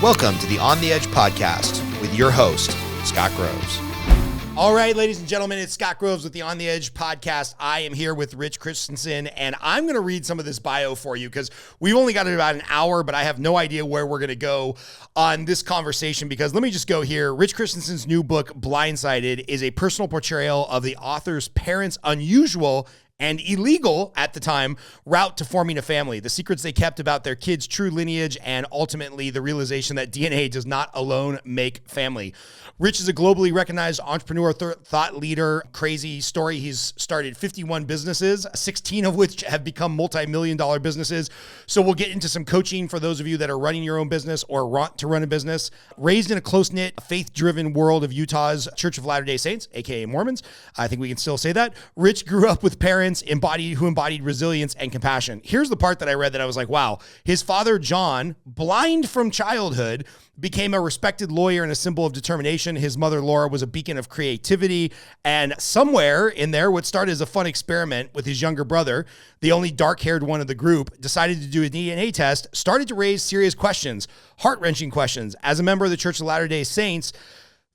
Welcome to the On the Edge podcast with your host, Scott Groves. All right, ladies and gentlemen, it's Scott Groves with the On the Edge podcast. I am here with Rich Christiansen, and I'm going to read some of this bio for you because we've only got about an hour, but I have no idea where we're going to go on this conversation because let me just go here. Rich Christiansen's new book, Blindsided, is a personal portrayal of the author's parents' unusual and illegal, at the time, route to forming a family, the secrets they kept about their kids' true lineage, and ultimately the realization that DNA does not alone make family. Rich is a globally recognized entrepreneur, thought leader. Crazy story. He's started 51 businesses, 16 of which have become multi-million-dollar businesses. So we'll get into some coaching for those of you that are running your own business or want to run a business. Raised in a close-knit, faith-driven world of Utah's Church of Latter-day Saints, aka Mormons. I think we can still say that. Rich grew up with parents who embodied resilience and compassion. Here's the part that I read that I was like, wow. His father, John, blind from childhood, became a respected lawyer and a symbol of determination. His mother, Laura, was a beacon of creativity. And somewhere in there, what started as a fun experiment with his younger brother, the only dark-haired one of the group, decided to do a DNA test, started to raise serious questions, heart-wrenching questions. As a member of the Church of Latter-day Saints,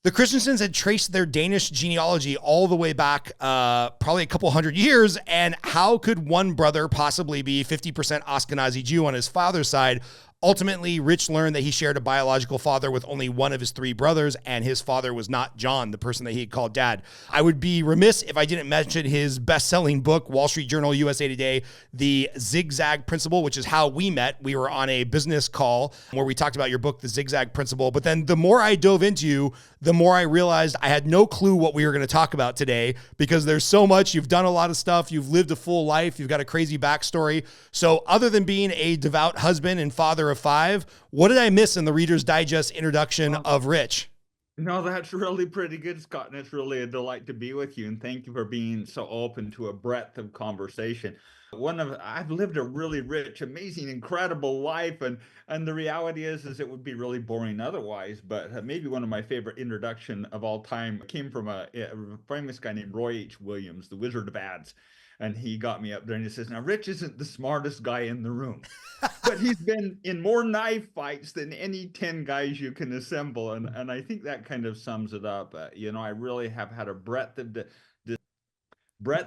the Christiansens had traced their Danish genealogy all the way back probably a couple hundred years, and how could one brother possibly be 50% Ashkenazi Jew on his father's side? Ultimately, Rich learned that he shared a biological father with only one of his three brothers, and his father was not John, the person that he had called dad. I would be remiss if I didn't mention his best-selling book, Wall Street Journal, USA Today, The Zigzag Principle, which is how we met. We were on a business call where we talked about your book, The Zigzag Principle. But then the more I dove into you, the more I realized I had no clue what we were going to talk about today because there's so much. You've done a lot of stuff. You've lived a full life. You've got a crazy backstory. So other than being a devout husband and father of five, what did I miss in the Reader's Digest introduction of Rich? No, that's really pretty good, Scott, and it's really a delight to be with you, and thank you for being so open to a breadth of conversation. I've lived a really rich, amazing, incredible life, and the reality is it would be really boring otherwise. But maybe one of my favorite introduction of all time came from a famous guy named Roy H. Williams, the Wizard of Ads. And he got me up there and he says, now, Rich isn't the smartest guy in the room, but he's been in more knife fights than any 10 guys you can assemble. And I think that kind of sums it up. I really have had a breadth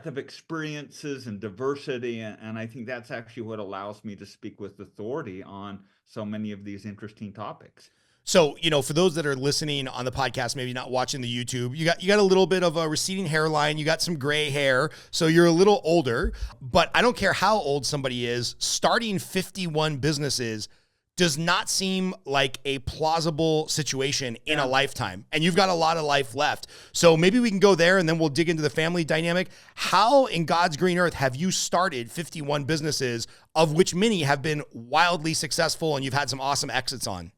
of experiences and diversity. And I think that's actually what allows me to speak with authority on so many of these interesting topics. So, for those that are listening on the podcast, maybe not watching the YouTube, you got a little bit of a receding hairline, you got some gray hair, so you're a little older, but I don't care how old somebody is, starting 51 businesses does not seem like a plausible situation in a lifetime. And you've got a lot of life left. So maybe we can go there and then we'll dig into the family dynamic. How in God's green earth have you started 51 businesses, of which many have been wildly successful and you've had some awesome exits on?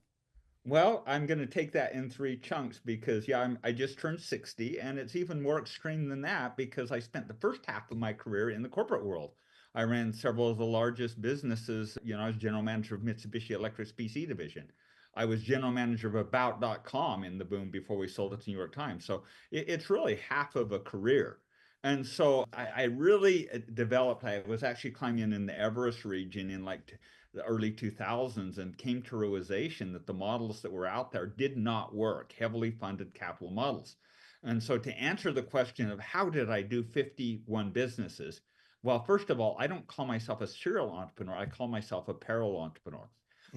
Well, I'm going to take that in three chunks because, I just turned 60, and it's even more extreme than that because I spent the first half of my career in the corporate world. I ran several of the largest businesses. I was general manager of Mitsubishi Electric's PC division. I was general manager of About.com in the boom before we sold it to New York Times. So it's really half of a career. And so I really developed, I was actually climbing in the Everest region in the early 2000s and came to realization that the models that were out there did not work, heavily funded capital models. And so to answer the question of how did I do 51 businesses? Well, first of all, I don't call myself a serial entrepreneur. I call myself a parallel entrepreneur.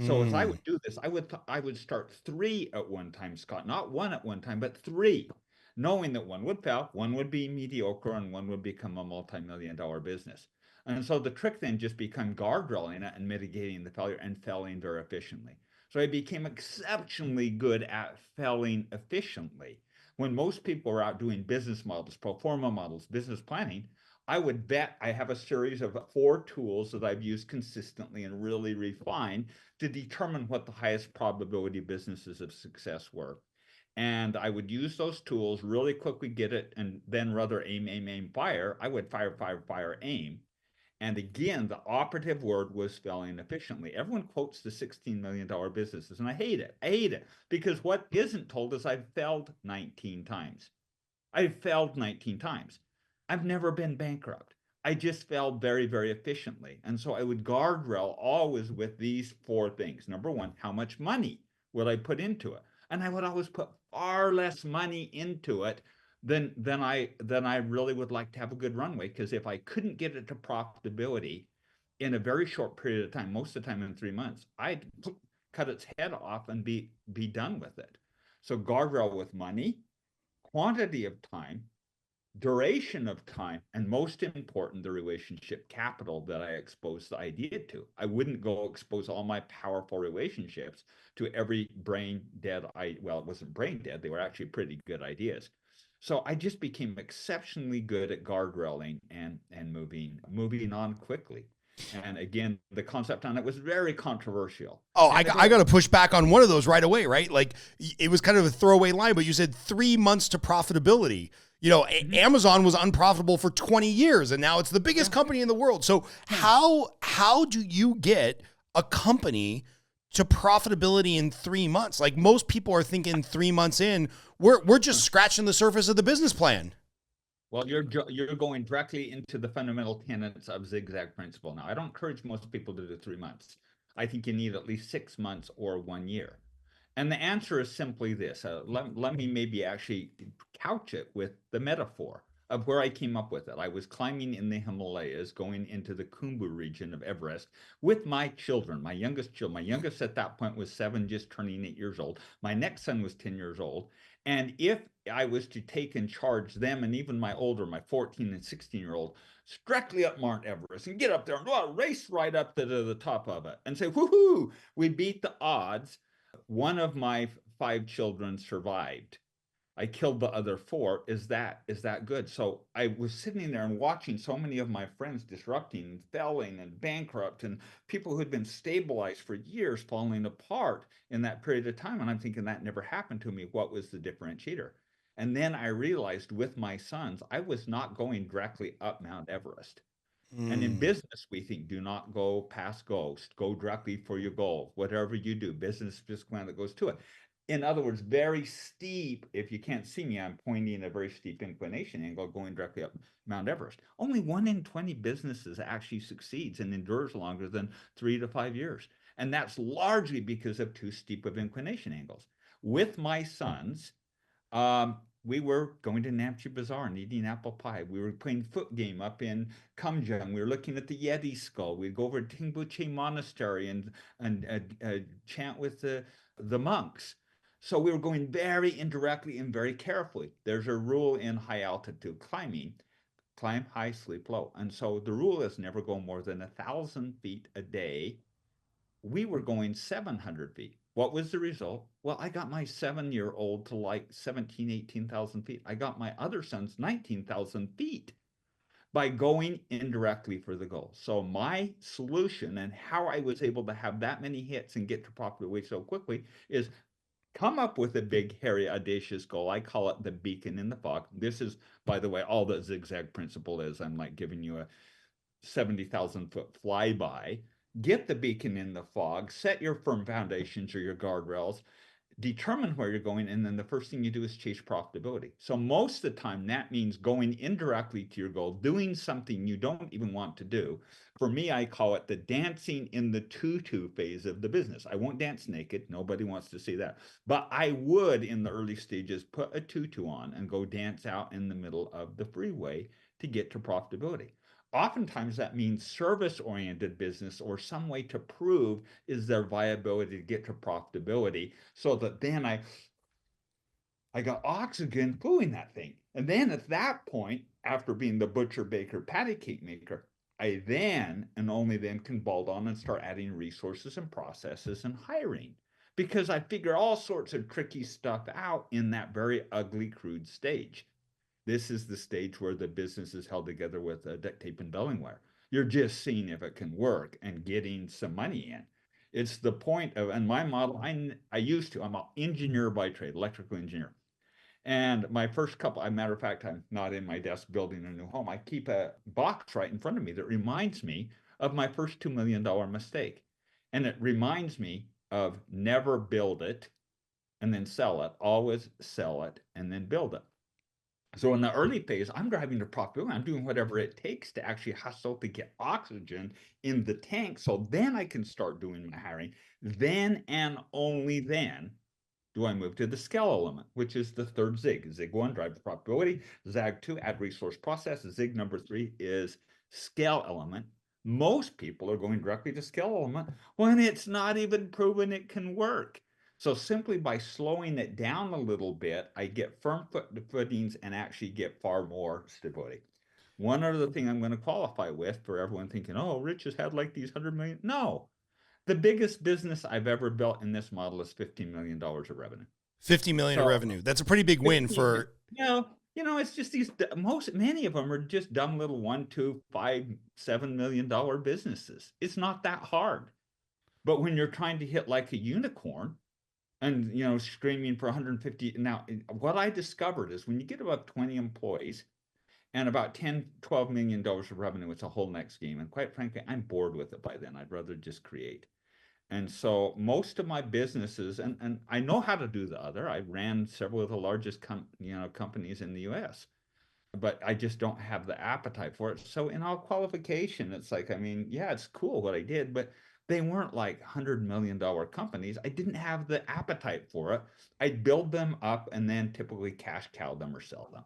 So as I would do this, I would start three at one time, Scott, not one at one time, but three, knowing that one would fail, one would be mediocre, and one would become a multi-million-dollar business. And so the trick then just became guardrailing it and mitigating the failure and failing very efficiently. So I became exceptionally good at failing efficiently. When most people are out doing business models, pro forma models, business planning, I would bet I have a series of 4 tools that I've used consistently and really refined to determine what the highest probability businesses of success were. And I would use those tools, really quickly get it, and then rather aim, fire. I would fire, aim. And again, the operative word was failing efficiently. Everyone quotes the $16 million businesses, and I hate it. I hate it because what isn't told is I've failed 19 times. I've failed 19 times. I've never been bankrupt. I just failed very, very efficiently. And so I would guardrail always with these 4 things. Number 1, how much money would I put into it? And I would always put far less money into it than I really would like to have a good runway. Because if I couldn't get it to profitability in a very short period of time, most of the time in 3 months, I'd cut its head off and be done with it. So guardrail with money, quantity of time, duration of time, and most important, the relationship capital that I expose the idea to. I wouldn't go expose all my powerful relationships to every brain dead well, it wasn't brain dead, they were actually pretty good ideas. So I just became exceptionally good at guardrailing and moving on quickly. And again, the concept on it was very controversial. Oh, And I got again, to push back on one of those right away, right? Like it was kind of a throwaway line, but you said 3 months to profitability. You know, Amazon was unprofitable for 20 years and now it's the biggest company in the world. So how do you get a company to profitability in 3 months? Like most people are thinking 3 months in, we're just scratching the surface of the business plan. well, you're going directly into the fundamental tenets of Zigzag Principle. Now, I don't encourage most people to do 3 months. I think you need at least 6 months or 1 year. And the answer is simply this. Let me maybe actually couch it with the metaphor of where I came up with it. I was climbing in the Himalayas, going into the Khumbu region of Everest with my children, my youngest children. My youngest at that point was 7, just turning 8 years old. My next son was 10 years old. And if I was to take and charge them and even my older, my 14 and 16-year-old, directly up Mount Everest and get up there and race right up to the top of it and say, woohoo, we beat the odds. One of my 5 children survived. I killed the other 4. Is that good? So I was sitting there and watching so many of my friends disrupting and failing and bankrupt and people who'd been stabilized for years falling apart in that period of time. And I'm thinking that never happened to me. What was the differentiator? And then I realized with my sons, I was not going directly up Mount Everest. And in Mm. business, we think do not go past ghost, go directly for your goal. Whatever you do, business just plan that goes to it. In other words, very steep. If you can't see me, I'm pointing a very steep inclination angle going directly up Mount Everest. Only 1 in 20 businesses actually succeeds and endures longer than 3 to 5 years. And that's largely because of too steep of inclination angles. With my sons, we were going to Namche Bazaar and eating apple pie. We were playing foot game up in Kumjang. We were looking at the Yeti skull. We'd go over to Tingbuche Monastery and chant with the monks. So we were going very indirectly and very carefully. There's a rule in high altitude climbing: climb high, sleep low. And so the rule is never go more than 1,000 feet a day. We were going 700 feet. What was the result? Well, I got my 7-year-old to like 17, 18,000 feet. I got my other sons 19,000 feet by going indirectly for the goal. So my solution and how I was able to have that many hits and get to profitability so quickly is come up with a big, hairy, audacious goal. I call it the beacon in the fog. This is, by the way, all that Zigzag Principle is. I'm like giving you a 70,000-foot flyby. Get the beacon in the fog, set your firm foundations or your guardrails, determine where you're going, and then the first thing you do is chase profitability. So most of the time, that means going indirectly to your goal, doing something you don't even want to do. For me, I call it the dancing in the tutu phase of the business. I won't dance naked. Nobody wants to see that. But I would, in the early stages, put a tutu on and go dance out in the middle of the freeway to get to profitability. Oftentimes that means service-oriented business or some way to prove is their viability to get to profitability, so that then I got oxygen doing that thing. And then at that point, after being the butcher, baker, patty cake maker, I then and only then can bolt on and start adding resources and processes and hiring, because I figure all sorts of tricky stuff out in that very ugly, crude stage. This is the stage where the business is held together with duct tape and belling wire. You're just seeing if it can work and getting some money in. It's the point of, and my model, I'm an engineer by trade, electrical engineer. And my first couple, as a matter of fact, I'm not in my desk building a new home. I keep a box right in front of me that reminds me of my first $2 million mistake. And it reminds me of never build it and then sell it, always sell it and then build it. So in the early phase, I'm driving to profitability. I'm doing whatever it takes to actually hustle to get oxygen in the tank. So then I can start doing my hiring. Then and only then do I move to the scale element, which is the third zig. Zig one, drive the profitability. Zag two, add resource process. Zig number three is scale element. Most people are going directly to scale element when it's not even proven it can work. So simply by slowing it down a little bit, I get firm footings and actually get far more stability. One other thing I'm going to qualify with for everyone thinking, oh, Rich has had like these 100 million. No, the biggest business I've ever built in this model is $15 million of revenue. 50 million of So revenue. That's a pretty big win 15, for. it's just these many of them are just dumb little 1, 2, 5, $7 million businesses. It's not that hard. But when you're trying to hit like a unicorn and screaming for 150, now what I discovered is when you get about 20 employees and about 10, $12 million of revenue, it's a whole next game. And quite frankly, I'm bored with it by then. I'd rather just create. And so most of my businesses, and I know how to do the other. I ran several of the largest companies in the US, but I just don't have the appetite for it. So in all qualification, it's like, I mean, yeah, it's cool what I did, but they weren't like $100 million companies. I didn't have the appetite for it. I'd build them up and then typically cash cow them or sell them.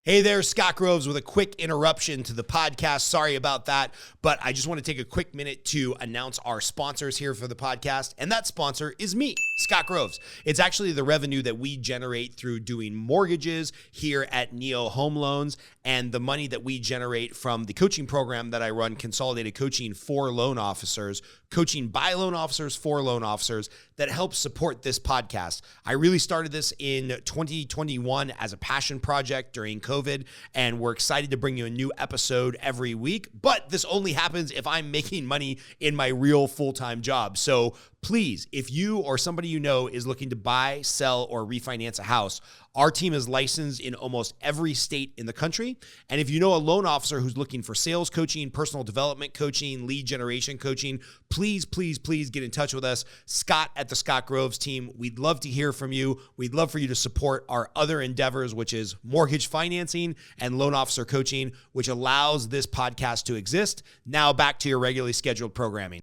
Hey there, Scott Groves with a quick interruption to the podcast. Sorry about that, but I just want to take a quick minute to announce our sponsors here for the podcast, and that sponsor is me, Scott Groves. It's actually the revenue that we generate through doing mortgages here at Neo Home Loans and the money that we generate from the coaching program that I run, Consolidated Coaching for Loan Officers, coaching by loan officers for loan officers that helps support this podcast. I really started this in 2021 as a passion project during COVID, and we're excited to bring you a new episode every week, but this only happens if I'm making money in my real full-time job. So please, if you or somebody you know is looking to buy, sell, or refinance a house, our team is licensed in almost every state in the country. And if you know a loan officer who's looking for sales coaching, personal development coaching, lead generation coaching, please get in touch with us, Scott at the Scott Groves team. We'd love to hear from you. We'd love for you to support our other endeavors, which is mortgage financing and loan officer coaching, which allows this podcast to exist. Now back to your regularly scheduled programming.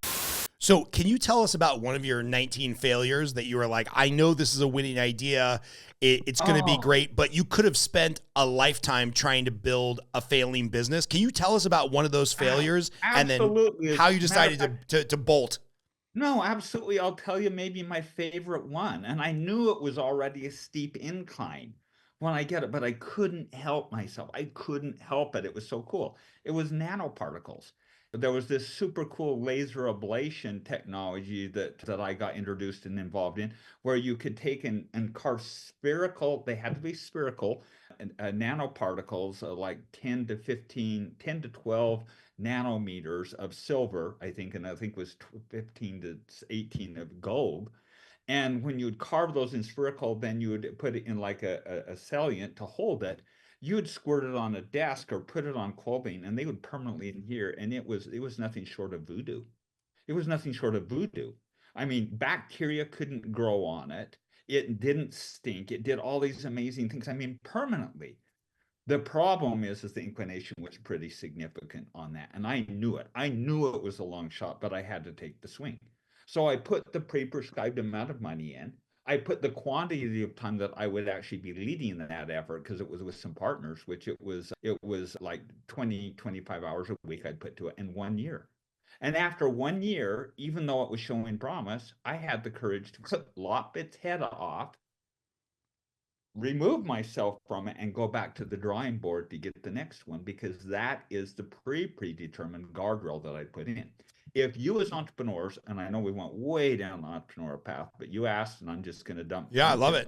So can you tell us about one of your 19 failures that you were like, I know this is a winning idea, it's going to be great, but you could have spent a lifetime trying to build a failing business. Can you tell us about one of those failures and then how you decided to bolt? No, absolutely. I'll tell you maybe my favorite one. And I knew it was already a steep incline when I get it, but I couldn't help myself. I couldn't help it. It was so cool. It was nanoparticles. There was this super cool laser ablation technology that I got introduced and involved in, where you could take and carve spherical, they had to be spherical, nanoparticles, like 10 to 15, 10 to 12 nanometers of silver, I think, and I think it was 15 to 18 of gold. And when you would carve those in spherical, then you would put it in like a salient to hold it. You would squirt it on a desk or put it on clothing, and they would permanently adhere. And it was nothing short of voodoo. It was nothing short of voodoo. I mean, bacteria couldn't grow on it. It didn't stink. It did all these amazing things. I mean, permanently. The problem is the inclination was pretty significant on that. And I knew it. I knew it was a long shot, but I had to take the swing. So I put the pre-prescribed amount of money in. I put the quantity of time that I would actually be leading that effort, because it was with some partners, which it was like 20, 25 hours a week I'd put to it in 1 year. And after 1 year, even though it was showing promise, I had the courage to lop its head off, remove myself from it, and go back to the drawing board to get the next one, because that is the predetermined guardrail that I put in. If you as entrepreneurs, and I know we went way down the entrepreneur path, but you asked, and I'm just going to dump. Yeah, I love it.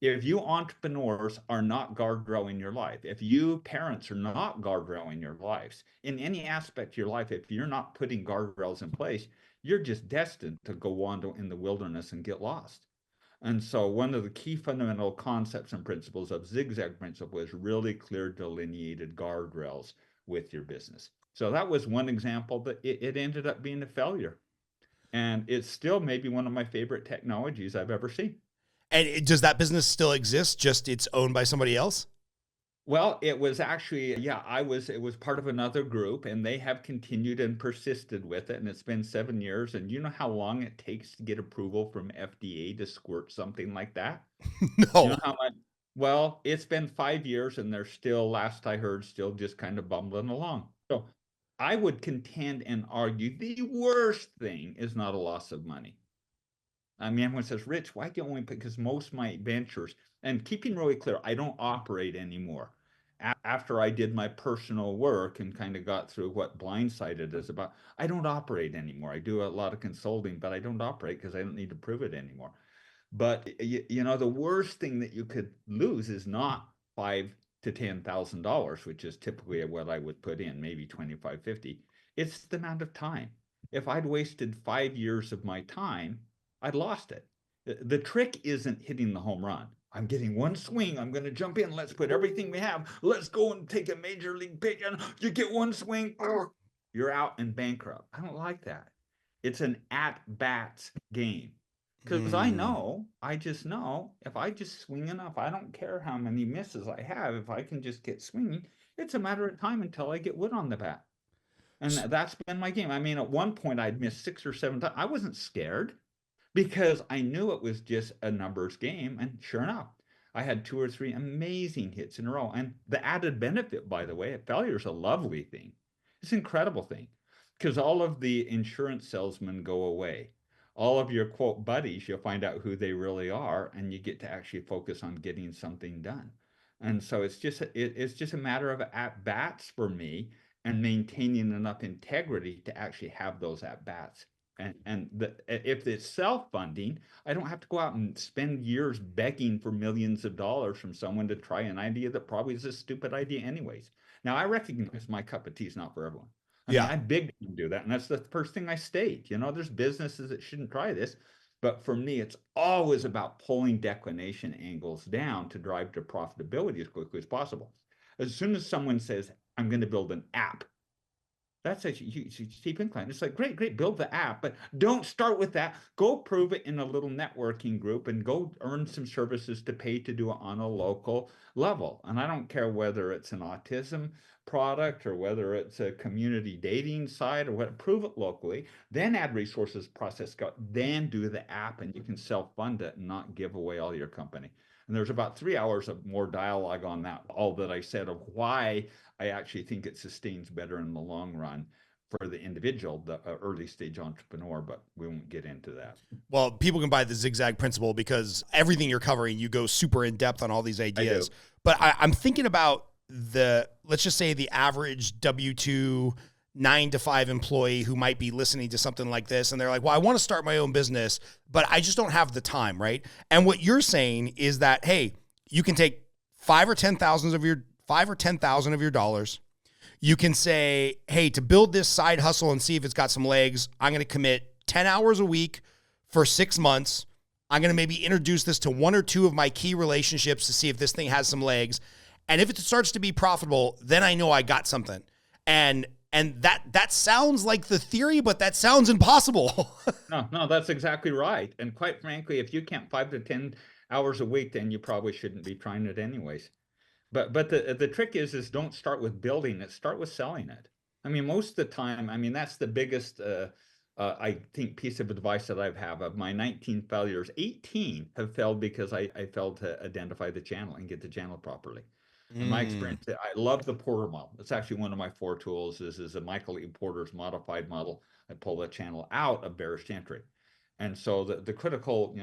If you entrepreneurs are not guardrailing your life, if you parents are not guardrailing your lives in any aspect of your life, if you're not putting guardrails in place, you're just destined to go wander in the wilderness and get lost. And so one of the key fundamental concepts and principles of Zigzag Principle is really clear delineated guardrails with your business. So that was one example, but it ended up being a failure. And it's still maybe one of my favorite technologies I've ever seen. And does that business still exist? Just it's owned by somebody else? Well, it was actually, yeah, it was part of another group and they have continued and persisted with it. And it's been 7 years. And you know how long it takes to get approval from FDA to squirt something like that? You know No. how much? Well, it's been 5 years and they're still, last I heard, still just kind of bumbling along. So I would contend and argue the worst thing is not a loss of money. I mean, everyone says, Rich, why do you only, because most of my ventures, and keeping really clear, I don't operate anymore. After I did my personal work and kind of got through what blindsided is about, I don't operate anymore. I do a lot of consulting, but I don't operate because I don't need to prove it anymore. But you know, the worst thing that you could lose is not five to $10,000, which is typically what I would put in, maybe 25, 50. It's the amount of time. If I'd wasted 5 years of my time, I'd lost it. The trick isn't hitting the home run. I'm getting one swing. I'm going to jump in. Let's put everything we have. Let's go and take a major league pick. And you get one swing, you're out and bankrupt. I don't like that. It's an at bats game. Because Mm. I just know if I just swing enough, I don't care how many misses I have. If I can just get swinging, it's a matter of time until I get wood on the bat. And that's been my game. I mean, at one point I'd missed 6 or 7 times. I wasn't scared because I knew it was just a numbers game. And sure enough, I had two or three amazing hits in a row. And the added benefit, by the way, failure is a lovely thing. It's an incredible thing because all of the insurance salesmen go away. All of your quote buddies, you'll find out who they really are, and you get to actually focus on getting something done. And so it's just a matter of at bats for me and maintaining enough integrity to actually have those at bats. If it's self-funding, I don't have to go out and spend years begging for millions of dollars from someone to try an idea that probably is a stupid idea anyways. Now I recognize my cup of tea is not for everyone. I mean, Yeah. I big to do that, and that's the first thing I state. You know, there's businesses that shouldn't try this, but for me, it's always about pulling declination angles down to drive to profitability as quickly as possible. As soon as someone says, "I'm going to build an app," that's a steep incline. It's like, great, great, build the app, but don't start with that. Go prove it in a little networking group and go earn some services to pay to do it on a local level. And I don't care whether it's an autism product or whether it's a community dating site or what, prove it locally, then add resources, process, then do the app and you can self-fund it and not give away all your company. And there's about 3 hours of more dialogue on that, all that I said of why I actually think it sustains better in the long run for the individual, the early stage entrepreneur, but we won't get into that. Well, people can buy the Zigzag Principle because everything you're covering, you go super in depth on all these I ideas. do. But I'm thinking about let's just say the average W-2 9 to 5 employee who might be listening to something like this. And they're like, well, I want to start my own business, but I just don't have the time. Right. And what you're saying is that, hey, you can take 5 or 10,000 of your dollars. You can say, hey, to build this side hustle and see if it's got some legs, I'm going to commit 10 hours a week for 6 months. I'm going to maybe introduce this to one or two of my key relationships to see if this thing has some legs. And if it starts to be profitable, then I know I got something. And that sounds like the theory, but that sounds impossible. No, no, that's exactly right. And quite frankly, if you can't 5 to 10 hours a week, then you probably shouldn't be trying it anyways. But the trick is don't start with building it, start with selling it. I mean, most of the time, I mean, that's the biggest I think piece of advice that I've have of my 19 failures, 18 have failed because I failed to identify the channel and get the channel properly. In my Mm. experience, I love the Porter model. It's actually one of my four tools. This is a Michael E. Porter's modified model. I pull the channel out of bearish entry. And so the critical,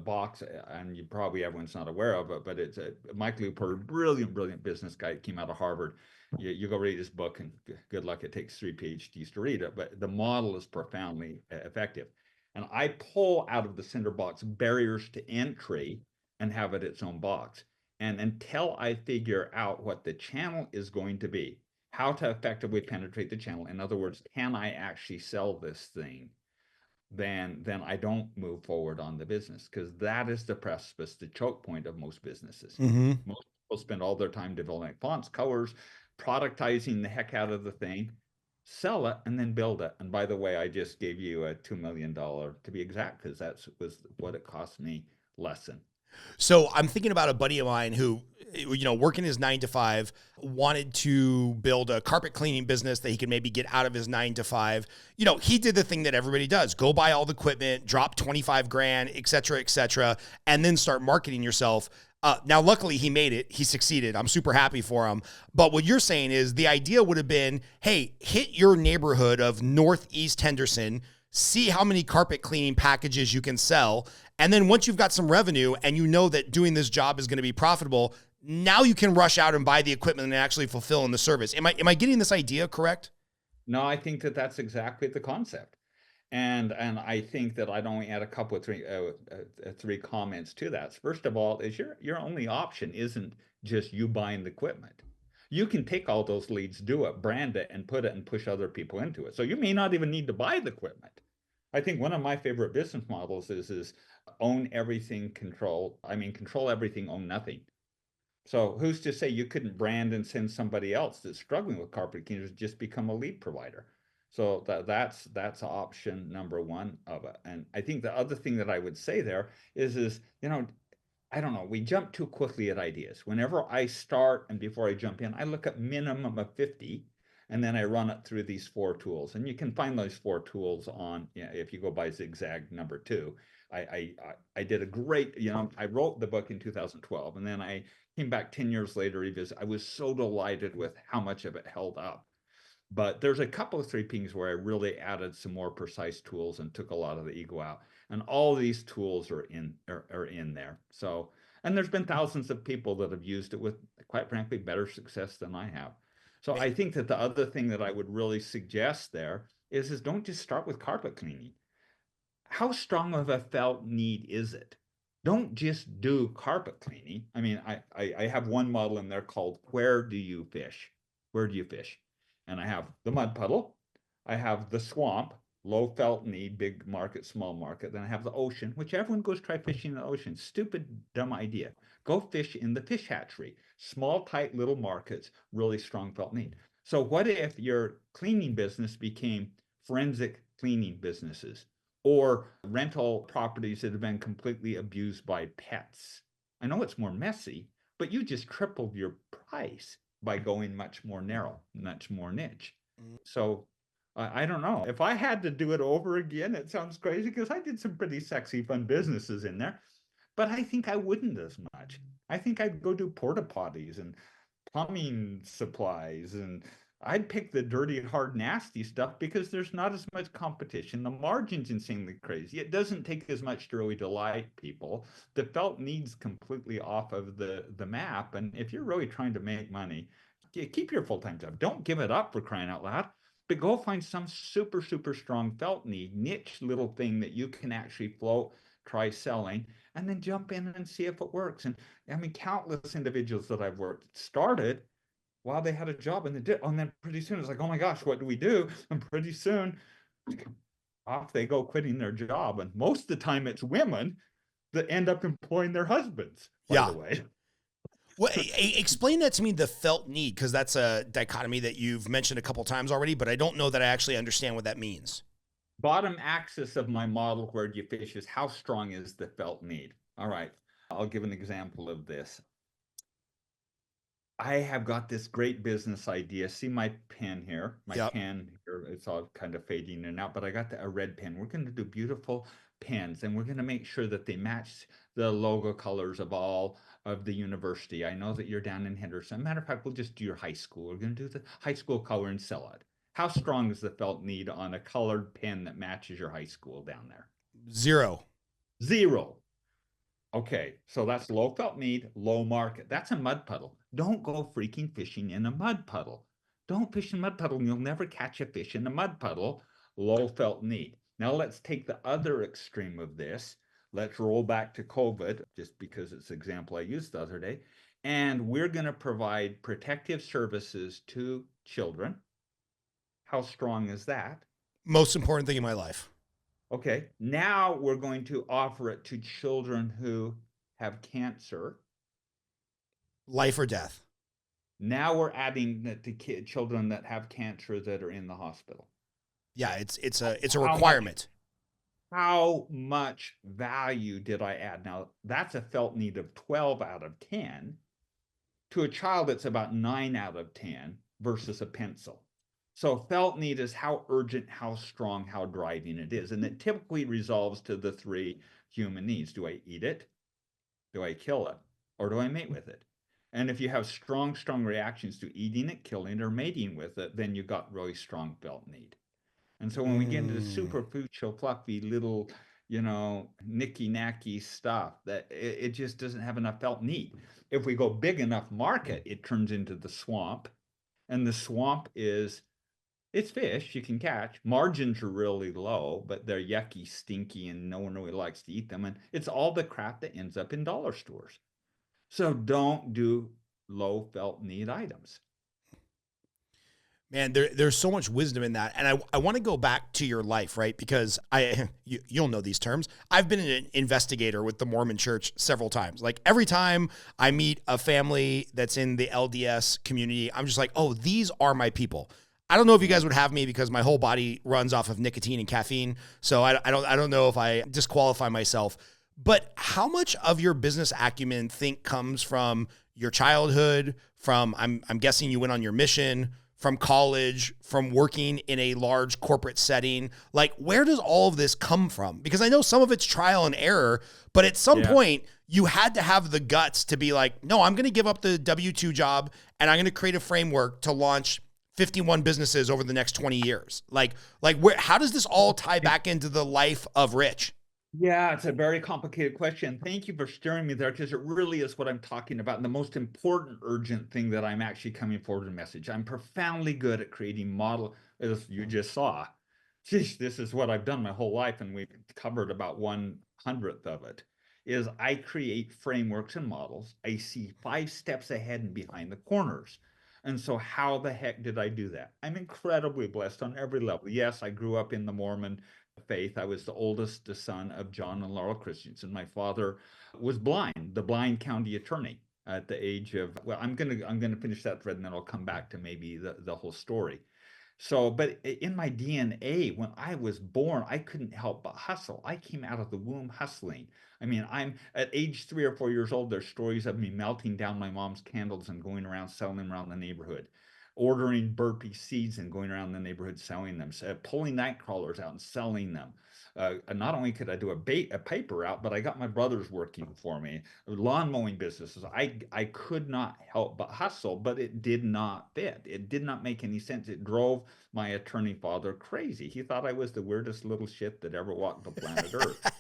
box, and you probably everyone's not aware of it, but it's a Michael E. Porter, brilliant, brilliant business guy, came out of Harvard. You go read his book, and good luck. It takes 3 PhDs to read it, but the model is profoundly effective. And I pull out of the cinder box barriers to entry and have it its own box. And until I figure out what the channel is going to be, how to effectively penetrate the channel, in other words, can I actually sell this thing? Then I don't move forward on the business because that is the precipice, the choke point of most businesses. Mm-hmm. Most people spend all their time developing fonts, colors, productizing the heck out of the thing, sell it, and then build it. And by the way, I just gave you a $2 million to be exact because that was what it cost me lesson. So I'm thinking about a buddy of mine who, working his 9 to 5, wanted to build a carpet cleaning business that he could maybe get out of his 9 to 5. He did the thing that everybody does: go buy all the equipment, drop 25 grand, et cetera, and then start marketing yourself. Now, luckily, he made it. He succeeded. I'm super happy for him. But what you're saying is the idea would have been, hey, hit your neighborhood of Northeast Henderson, see how many carpet cleaning packages you can sell. And then once you've got some revenue and you know that doing this job is going to be profitable, now you can rush out and buy the equipment and actually fulfill in the service. Am I getting this idea correct? No, I think that that's exactly the concept. And I think that I'd only add a couple of three comments to that. First of all, is your only option isn't just you buying the equipment. You can take all those leads, do it, brand it, and put it and push other people into it. So you may not even need to buy the equipment. I think one of my favorite business models is own everything, control everything, own nothing. So who's to say you couldn't brand and send somebody else that's struggling with carpet cleaners just become a lead provider? So that's option number one of it. And I think the other thing that I would say there is I don't know, we jump too quickly at ideas. Whenever I start and before I jump in, I look at minimum of 50 and then I run it through these 4 tools. And you can find those 4 tools on, if you go by Zigzag number 2. I did a great, I wrote the book in 2012 and then I came back 10 years later, revisit. I was so delighted with how much of it held up. But there's a couple of 3 things where I really added some more precise tools and took a lot of the ego out. And all these tools are in there. So, and there's been thousands of people that have used it with, quite frankly, better success than I have. So I think that the other thing that I would really suggest there is don't just start with carpet cleaning. How strong of a felt need is it? Don't just do carpet cleaning. I mean, I have one model in there called Where Do You Fish? Where do you fish? And I have the mud puddle, I have the swamp, low felt need, big market, small market. Then I have the ocean, which everyone goes try fishing in the ocean. Stupid, dumb idea. Go fish in the fish hatchery. Small, tight little markets, really strong felt need. So what if your cleaning business became forensic cleaning businesses or rental properties that have been completely abused by pets? I know it's more messy, but you just tripled your price by going much more narrow, much more niche. So I don't know. If I had to do it over again, it sounds crazy because I did some pretty sexy, fun businesses in there, but I think I wouldn't as much. I think I'd go do porta potties and plumbing supplies, and I'd pick the dirty, hard, nasty stuff because there's not as much competition. The margin's insanely crazy. It doesn't take as much to really delight people. The felt needs completely off of the map. And if you're really trying to make money, keep your full-time job. Don't give it up, for crying out loud. But go find some super, super strong felt need, niche little thing that you can actually float, try selling, and then jump in and see if it works. And I mean, countless individuals that I've worked started while they had a job and they did, and then pretty soon it's like, oh my gosh, what do we do? And pretty soon off they go quitting their job. And most of the time it's women that end up employing their husbands, by the way. Well, explain that to me, the felt need, because that's a dichotomy that you've mentioned a couple of times already, but I don't know that I actually understand what that means. Bottom axis of my model, Where Do You Fish, is how strong is the felt need. All right, I'll give an example of this. I have got this great business idea. See my pen here, pen here, it's all kind of fading in and out, but I got a red pen. We're going to do beautiful pens and we're going to make sure that they match the logo colors of all of the university. I know that you're down in Henderson. Matter of fact, we'll just do your high school. We're going to do the high school color and sell it. How strong is the felt need on a colored pen that matches your high school down there? Zero. Okay, so that's low felt need, low market. That's a mud puddle. Don't go freaking fishing in a mud puddle. Don't fish in a mud puddle and you'll never catch a fish in a mud puddle. Low felt need. Now let's take the other extreme of this. Let's roll back to COVID, just because it's the example I used the other day. And we're going to provide protective services to children. How strong is that? Most important thing in my life. Okay, now we're going to offer it to children who have cancer. Life or death. Now we're adding it to children that have cancer that are in the hospital. Yeah, it's a requirement. how much value did I add? Now, that's a felt need of 12 out of 10. To a child, it's about 9 out of 10 versus a pencil. So felt need is how urgent, how strong, how driving it is. And it typically resolves to the 3 human needs. Do I eat it? Do I kill it? Or do I mate with it? And if you have strong, strong reactions to eating it, killing it, or mating with it, then you've got really strong felt need. And so when we get into the Mm. superficial, fluffy little, nicky nacky stuff, that it just doesn't have enough felt need. If we go big enough market, it turns into the swamp. And the swamp it's fish you can catch. Margins are really low, but they're yucky, stinky, and no one really likes to eat them. And it's all the crap that ends up in dollar stores. So don't do low felt need items. Man, there's so much wisdom in that. And I want to go back to your life, right? Because you'll know these terms. I've been an investigator with the Mormon church several times. Like every time I meet a family that's in the LDS community, I'm just like, oh, these are my people. I don't know if you guys would have me because my whole body runs off of nicotine and caffeine. So I don't know if I disqualify myself. But how much of your business acumen comes from your childhood, from I'm guessing you went on your mission, from college, from working in a large corporate setting? Like, where does all of this come from? Because I know some of it's trial and error, but at some point you had to have the guts to be like, no, I'm going to give up the W-2 job and I'm going to create a framework to launch 51 businesses over the next 20 years. How does this all tie back into the life of Rich? Yeah, it's a very complicated question. Thank you for steering me there, because it really is what I'm talking about. And the most important, urgent thing that I'm actually coming forward in message. I'm profoundly good at creating model, as you just saw. Geez, this is what I've done my whole life, and we've covered about 1/100th of it. Is I create frameworks and models. I see 5 steps ahead and behind the corners. And so how the heck did I do that? I'm incredibly blessed on every level. Yes, I grew up in the Mormon faith. I was the oldest son of John and Laurel Christiansen. My father was blind, the blind county attorney at the age of, well, I'm gonna finish that thread and then I'll come back to maybe the whole story. So, but in my DNA, when I was born, I couldn't help but hustle. I came out of the womb hustling. I mean, I'm at age 3 or 4 years old. There's stories of me melting down my mom's candles and going around selling them around the neighborhood, ordering burpee seeds and going around the neighborhood selling them, pulling night crawlers out and selling them. And not only could I do a paper route, but I got my brothers working for me, lawn mowing businesses. I could not help but hustle, but it did not fit. It did not make any sense. It drove my attorney father crazy. He thought I was the weirdest little shit that ever walked the planet Earth.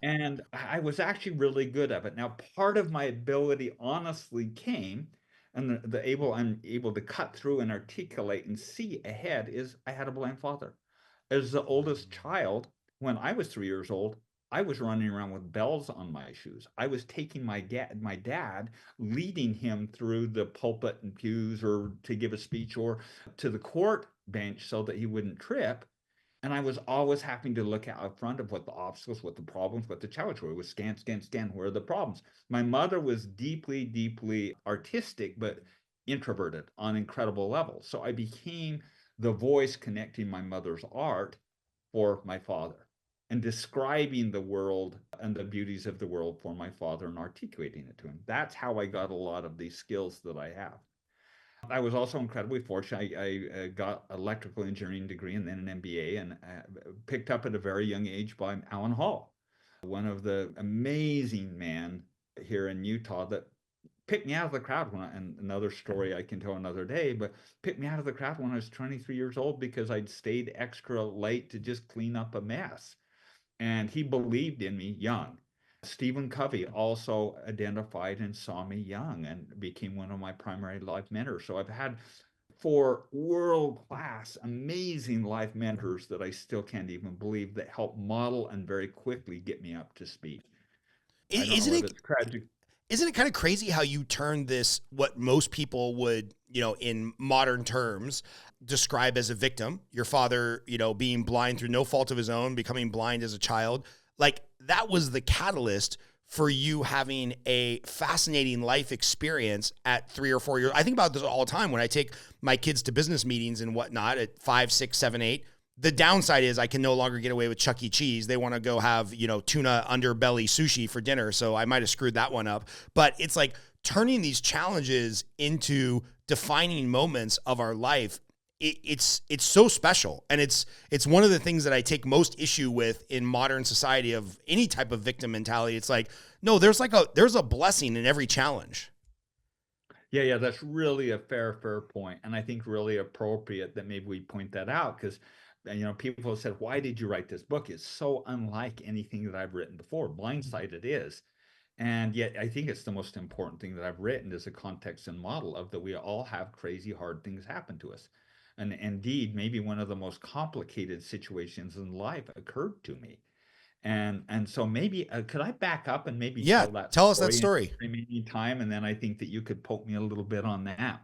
And I was actually really good at it. Now, part of my ability honestly came, and I'm able to cut through and articulate and see ahead, is I had a blind father. As the oldest child, when I was 3 years old, I was running around with bells on my shoes. I was taking my dad, leading him through the pulpit and pews, or to give a speech, or to the court bench so that he wouldn't trip. And I was always having to look out front of what the obstacles, what the problems, what the challenge were. It was scan, scan, scan. Where are the problems? My mother was deeply, deeply artistic, but introverted on incredible levels. So I became the voice connecting my mother's art for my father, and describing the world and the beauties of the world for my father and articulating it to him. That's how I got a lot of these skills that I have. I was also incredibly fortunate. I got electrical engineering degree and then an MBA, and picked up at a very young age by Alan Hall, one of the amazing men here in Utah that picked me out of the crowd and another story I can tell another day, but picked me out of the crowd when I was 23 years old because I'd stayed extra late to just clean up a mess. And he believed in me young. Stephen Covey also identified and saw me young and became one of my primary life mentors. So I've had 4 world-class, amazing life mentors that I still can't even believe, that help model and very quickly get me up to speed. I don't know whether it's tragic. Isn't it kind of crazy how you turn this, what most people would, in modern terms, describe as a victim, your father, being blind through no fault of his own, becoming blind as a child, like that was the catalyst for you having a fascinating life experience at 3 or 4 years. I think about this all the time when I take my kids to business meetings and whatnot at 5, 6, 7, 8. The downside is I can no longer get away with Chuck E. Cheese. They want to go have, tuna underbelly sushi for dinner. So I might have screwed that one up. But it's like turning these challenges into defining moments of our life. It's so special. And it's one of the things that I take most issue with in modern society of any type of victim mentality. It's like, no, there's a blessing in every challenge. Yeah, that's really a fair point, and I think really appropriate that maybe we point that out because people have said, "Why did you write this book? It's so unlike anything that I've written before. Blindsided is." And yet, I think it's the most important thing that I've written is a context and model of that we all have crazy hard things happen to us. And indeed, maybe one of the most complicated situations in life occurred to me. And so maybe could I back up and maybe Yeah. tell that Tell us that story in story. the remaining time, and then I think that you could poke me a little bit on that.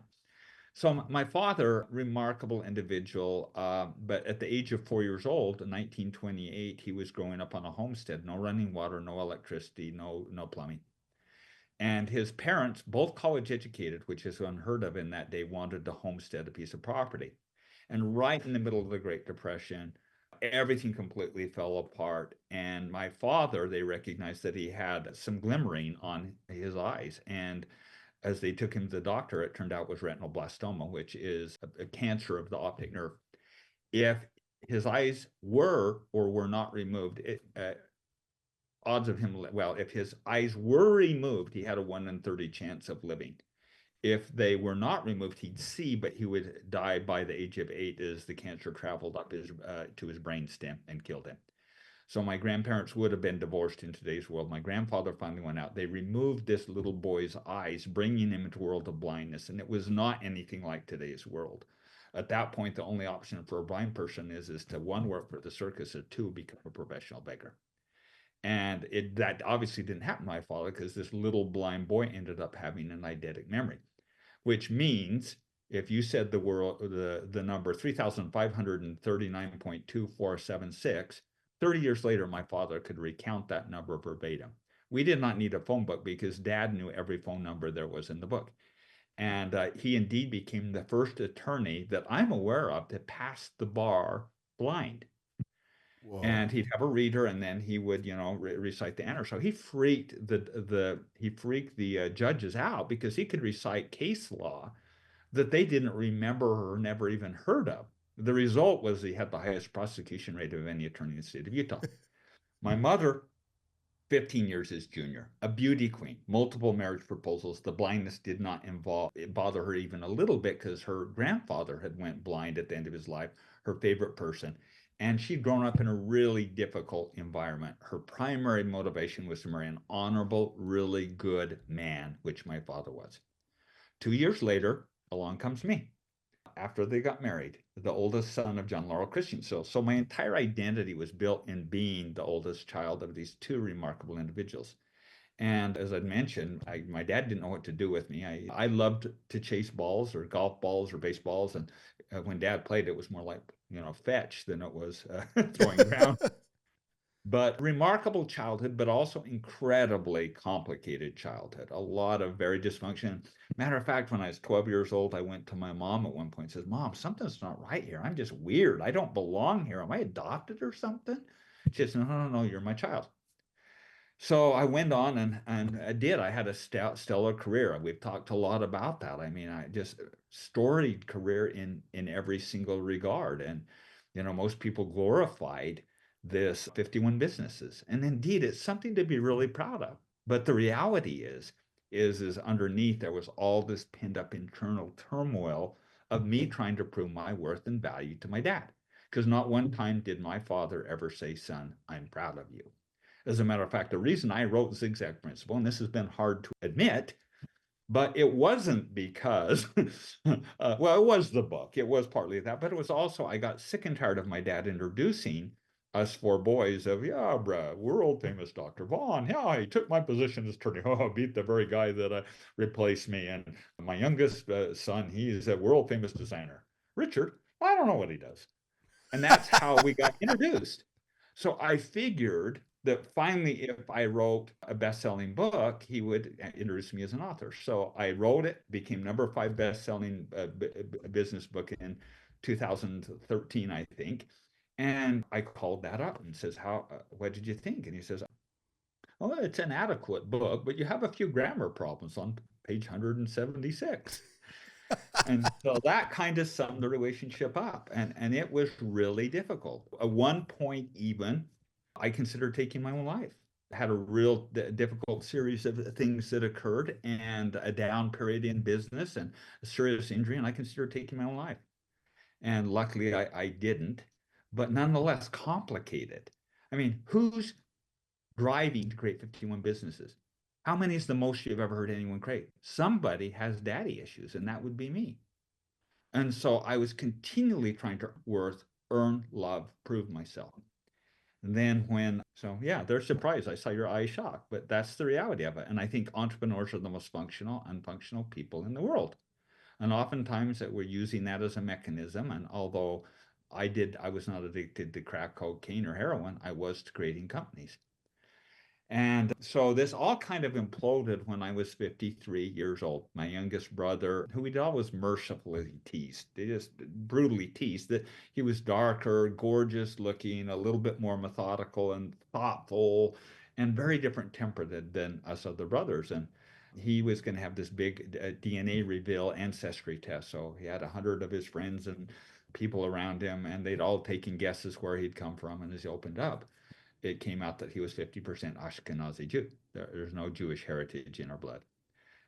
So my father, remarkable individual, but at the age of 4 years old, in 1928, he was growing up on a homestead, no running water, no electricity, no plumbing. And his parents, both college educated, which is unheard of in that day, wanted to homestead a piece of property. And right in the middle of the Great Depression, everything completely fell apart. And my father, they recognized that he had some glimmering on his eyes. And as they took him to the doctor, it turned out was retinal blastoma, which is a cancer of the optic nerve. If his eyes were or were not removed, odds of him, well, if his eyes were removed, he had a 1 in 30 chance of living. If they were not removed, he'd see, but he would die by the age of 8 as the cancer traveled up to his brain stem and killed him. So my grandparents would have been divorced in today's world. My grandfather finally went out. They removed this little boy's eyes, bringing him into a world of blindness, and it was not anything like today's world. At that point, the only option for a blind person is to one, work for the circus, or two, become a professional beggar. And that obviously didn't happen to my father because this little blind boy ended up having an eidetic memory, which means if you said the number 3,539.2476, 30 years later, my father could recount that number verbatim. We did not need a phone book because dad knew every phone number there was in the book. And he indeed became the first attorney that I'm aware of to pass the bar blind. Whoa. And he'd have a reader, and then he would, recite the answer. So he freaked the judges out because he could recite case law that they didn't remember or never even heard of. The result was he had the highest prosecution rate of any attorney in the state of Utah. My mother, 15 years his junior, a beauty queen, multiple marriage proposals. The blindness did not bother her even a little bit because her grandfather had went blind at the end of his life, her favorite person. And she'd grown up in a really difficult environment. Her primary motivation was to marry an honorable, really good man, which my father was. 2 years later, along comes me after they got married, the oldest son of John Laurel Christiansen. So my entire identity was built in being the oldest child of these two remarkable individuals. And as I'd mentioned, my dad didn't know what to do with me. I loved to chase balls or golf balls or baseballs. And when dad played, it was more like, fetch than it was throwing ground. But remarkable childhood, but also incredibly complicated childhood. A lot of very dysfunction. Matter of fact, when I was 12 years old, I went to my mom at one point and says, "Mom, something's not right here. I'm just weird. I don't belong here. Am I adopted or something?" She says, "No, you're my child." So I went on and I did. I had a stellar career. We've talked a lot about that. I mean, I just storied career in every single regard. And most people glorified this 51 businesses. And indeed, it's something to be really proud of. But the reality is underneath there was all this pinned up internal turmoil of me trying to prove my worth and value to my dad. Because not one time did my father ever say, "Son, I'm proud of you." As a matter of fact, the reason I wrote Zigzag Principle, and this has been hard to admit, but it wasn't because, well, it was the book. It was partly that, but it was also I got sick and tired of my dad introducing us four boys of, "Yeah, bruh, world famous Dr. Vaughn. Yeah, he took my position as attorney. Oh, beat the very guy that replaced me. And my youngest son, he's a world famous designer. Richard, I don't know what he does." And that's how we got introduced. So I figured that finally, if I wrote a best-selling book, he would introduce me as an author. So I wrote it, became number 5 best-selling business book in 2013, I think. And I called that up and says, what did you think? And he says, oh, it's an adequate book, but you have a few grammar problems on page 176. And so that kind of summed the relationship up. And it was really difficult. At one point, even, I considered taking my own life. Had a real difficult series of things that occurred and a down period in business and a serious injury, and I considered taking my own life. And luckily, I didn't, but nonetheless complicated. I mean, who's driving to create 51 businesses? How many is the most you've ever heard anyone create? Somebody has daddy issues, and that would be me. And so I was continually trying to earn, love, prove myself. And then so yeah, they're surprised. I saw your eye shocked, but that's the reality of it. And I think entrepreneurs are the most functional, unfunctional people in the world. And oftentimes that we're using that as a mechanism. And although I was not addicted to crack cocaine or heroin, I was to creating companies. And so this all kind of imploded when I was 53 years old. My youngest brother, who we'd always mercifully teased, they just brutally teased, that he was darker, gorgeous looking, a little bit more methodical and thoughtful, and very different temper than us other brothers. And he was going to have this big DNA reveal ancestry test. So he had 100 of his friends and people around him, and they'd all taken guesses where he'd come from. And as he opened up, it came out that he was 50% Ashkenazi Jew. There's no Jewish heritage in our blood.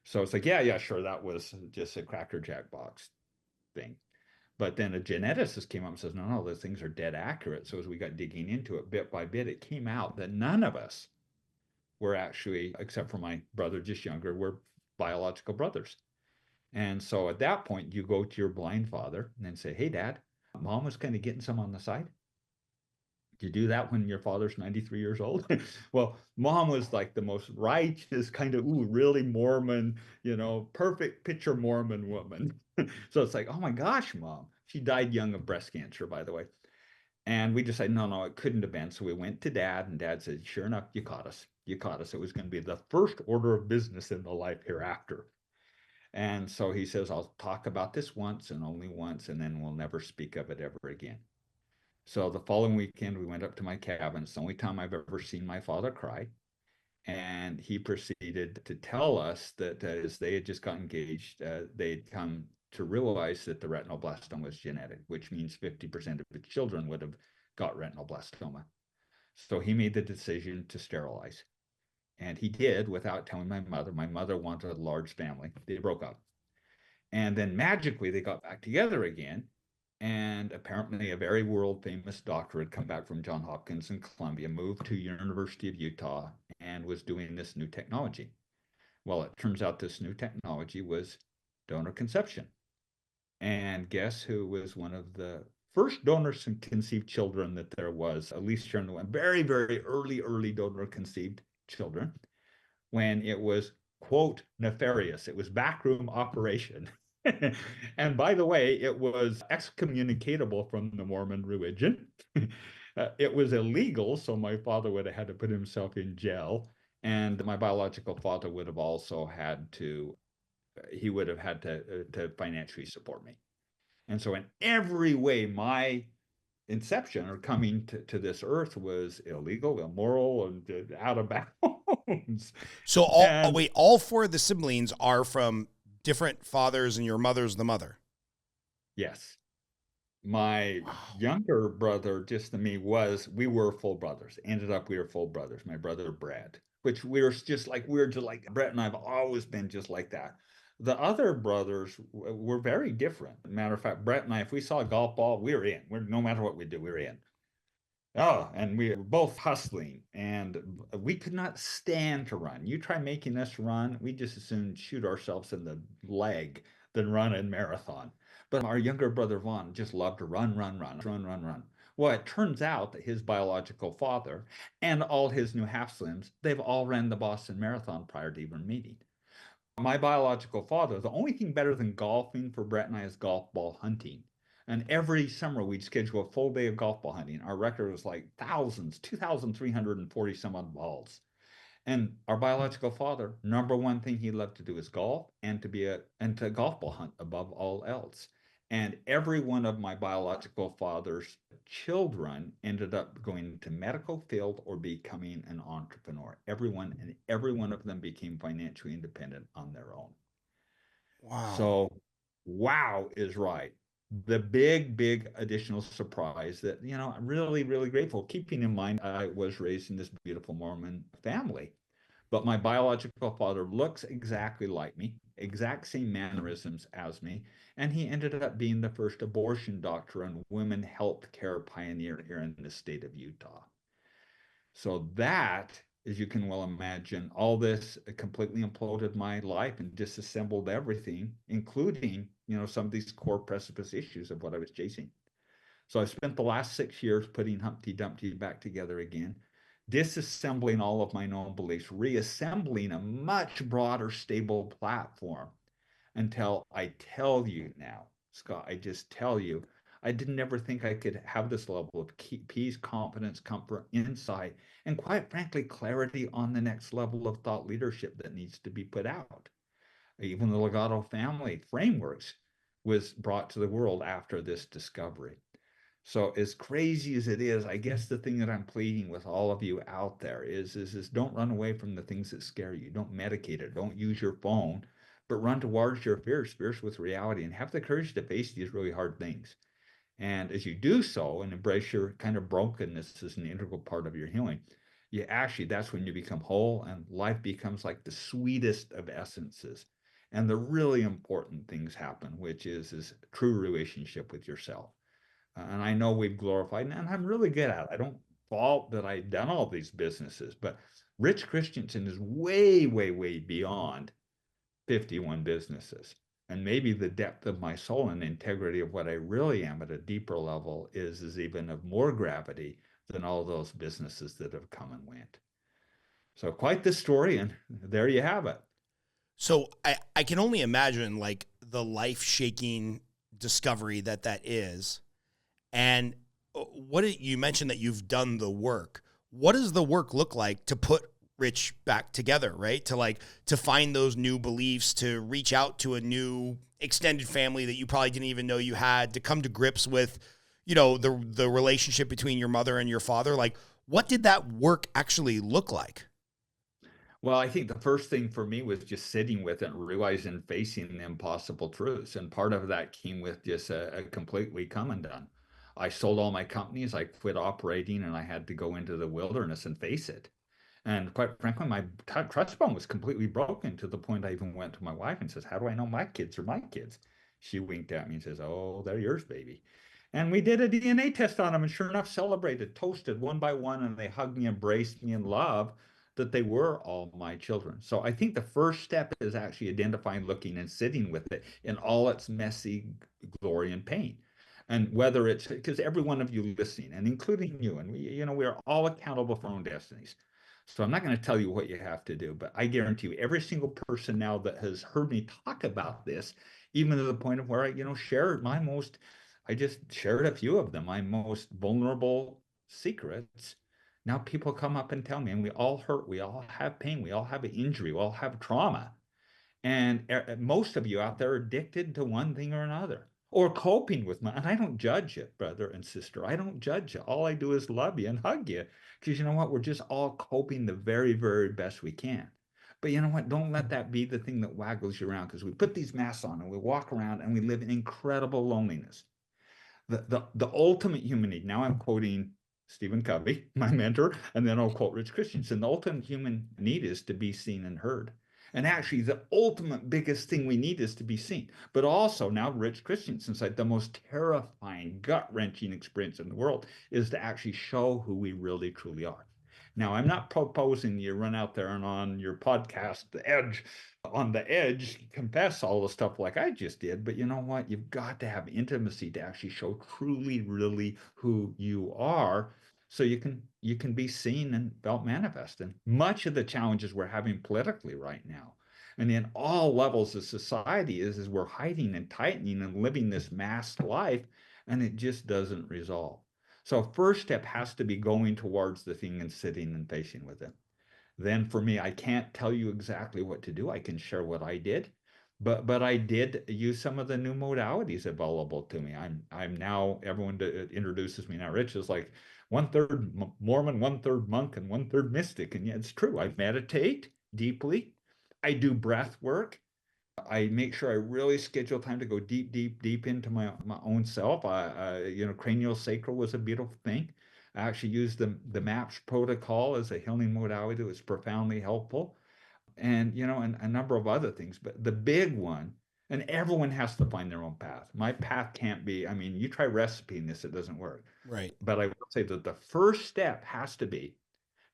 So it's like, yeah, yeah, sure, that was just a Cracker Jack box thing. But then a geneticist came up and says, no, no, those things are dead accurate. So as we got digging into it bit by bit, it came out that none of us were actually, except for my brother, just younger, were biological brothers. And so at that point, you go to your blind father and then say, hey, Dad, mom was kind of getting some on the side. You do that when your father's 93 years old? Well, mom was like the most righteous kind of, ooh, really Mormon, perfect picture Mormon woman. So it's like, oh my gosh, mom. She died young of breast cancer, by the way. And we decided, no, no, it couldn't have been. So we went to dad, and dad said, sure enough, you caught us. You caught us. It was going to be the first order of business in the life hereafter. And so he says, I'll talk about this once and only once, and then we'll never speak of it ever again. So the following weekend, we went up to my cabin. It's the only time I've ever seen my father cry. And he proceeded to tell us that as they had just got engaged, they'd come to realize that the retinoblastoma was genetic, which means 50% of the children would have got retinoblastoma. So he made the decision to sterilize. And he did without telling my mother. My mother wanted a large family. They broke up. And then magically they got back together again. And apparently a very world famous doctor had come back from Johns Hopkins and Columbia, moved to University of Utah, and was doing this new technology. Well, it turns out this new technology was donor conception. And guess who was one of the first donors conceived children that there was, at least here in the West, very, very early donor conceived children, when it was, quote, nefarious. It was backroom operation. And by the way, it was excommunicatable from the Mormon religion. It was illegal, so my father would have had to put himself in jail. And my biological father would have also had to, he would have had to financially support me. And so in every way, my inception or coming to this earth was illegal, immoral, and out of bounds. So And all four of the siblings are from different fathers, and your mother's the mother. yes, my Wow. younger brother, just to me, we were full brothers. Ended up, we were full brothers. My brother Brad, which we're just like Brett and I've always been just like that. The other brothers were very different. Matter of fact, Brett and I, if we saw a golf ball, we were in. We're no matter what we do, we were in. Oh, and we were both hustling, and we could not stand to run. You try making us run, we just as soon shoot ourselves in the leg than run a marathon. But our younger brother Vaughn just loved to run. Well, it turns out that his biological father and all his new half slims, they've all ran the Boston Marathon prior to even meeting. My biological father, the only thing better than golfing for Brett and I is golf ball hunting. And every summer we'd schedule a full day of golf ball hunting. Our record was like thousands, 2,340 some odd balls. And our biological father, number one thing he loved to do is golf and to golf ball hunt above all else. And every one of my biological father's children ended up going to medical field or becoming an entrepreneur. Everyone, and every one of them became financially independent on their own. Wow. So, wow is right. The big additional surprise that, I'm really, really grateful, keeping in mind I was raised in this beautiful Mormon family. But my biological father looks exactly like me, exact same mannerisms as me, and he ended up being the first abortion doctor and women health care pioneer here in the state of Utah. So that, as you can well imagine, all this completely imploded my life and disassembled everything, including, some of these core precipice issues of what I was chasing. So I spent the last 6 years putting Humpty Dumpty back together again, disassembling all of my known beliefs, reassembling a much broader, stable platform until I tell you now, Scott, I just tell you, I didn't ever think I could have this level of peace, confidence, comfort, insight, and quite frankly, clarity on the next level of thought leadership that needs to be put out. Even the Legato family frameworks was brought to the world after this discovery. So as crazy as it is, I guess the thing that I'm pleading with all of you out there is don't run away from the things that scare you. Don't medicate it. Don't use your phone, but run towards your fears, fears with reality, and have the courage to face these really hard things. And as you do so and embrace your kind of brokenness as an integral part of your healing, that's when you become whole and life becomes like the sweetest of essences. And the really important things happen, which is true relationship with yourself. And I know we've glorified, and I'm really good at it. I don't fault that I've done all these businesses, but Rich Christiansen is way beyond 51 businesses. And maybe the depth of my soul and integrity of what I really am at a deeper level is even of more gravity than all those businesses that have come and went. So quite the story, and there you have it. So I can only imagine like the life shaking discovery that is. And you mentioned that you've done the work. What does the work look like to put Rich back together, right? To find those new beliefs, to reach out to a new extended family that you probably didn't even know you had, to come to grips with, the relationship between your mother and your father. Like, what did that work actually look like? Well, I think the first thing for me was just sitting with it and realizing facing the impossible truths. And part of that came with just a completely come and done. I sold all my companies, I quit operating, and I had to go into the wilderness and face it. And quite frankly, my trust fund was completely broken to the point I even went to my wife and says, "How do I know my kids are my kids?" She winked at me and says, "Oh, they're yours, baby." And we did a DNA test on them, and sure enough, celebrated, toasted one by one, and they hugged me, embraced me in love that they were all my children. So I think the first step is actually identifying, looking, and sitting with it in all its messy glory and pain. And whether it's because every one of you listening, and including you, and we are all accountable for our own destinies. So I'm not going to tell you what you have to do, but I guarantee you, every single person now that has heard me talk about this, even to the point of where shared my most, I just shared a few of them, my most vulnerable secrets. Now people come up and tell me, and we all hurt, we all have pain, we all have an injury, we all have trauma. And most of you out there are addicted to one thing or another, or coping with my, and I don't judge you, brother and sister. I don't judge you. All I do is love you and hug you. Because you know what? We're just all coping the very best we can. But you know what? Don't let that be the thing that waggles you around, because we put these masks on and we walk around and we live in incredible loneliness. The ultimate human need. Now I'm quoting Stephen Covey, my mentor, and then I'll quote Rich Christiansen. The ultimate human need is to be seen and heard. And actually, the ultimate biggest thing we need is to be seen. But also, now Rich Christiansen said the most terrifying, gut wrenching experience in the world is to actually show who we really truly are. Now, I'm not proposing you run out there and on your podcast, The Edge, on the edge, confess all the stuff like I just did. But you know what? You've got to have intimacy to actually show truly, really who you are, so you can be seen and felt manifest. And much of the challenges we're having politically right now, and in all levels of society, is we're hiding and tightening and living this masked life, and it just doesn't resolve. So first step has to be going towards the thing and sitting and facing with it. Then for me, I can't tell you exactly what to do. I can share what I did. but I did use some of the new modalities available to me. I'm now everyone introduces me now. Rich is like one third Mormon, one third monk, and one third mystic. And yeah, it's true. I meditate deeply. I do breath work. I make sure I really schedule time to go deep, deep, deep into my own self. Cranial sacral was a beautiful thing. I actually used the MAPS protocol as a healing modality that was profoundly helpful, and a number of other things. But the big one, and everyone has to find their own path. My path can't be, I mean, you try recipeing this, it doesn't work. Right. But I will say that the first step has to be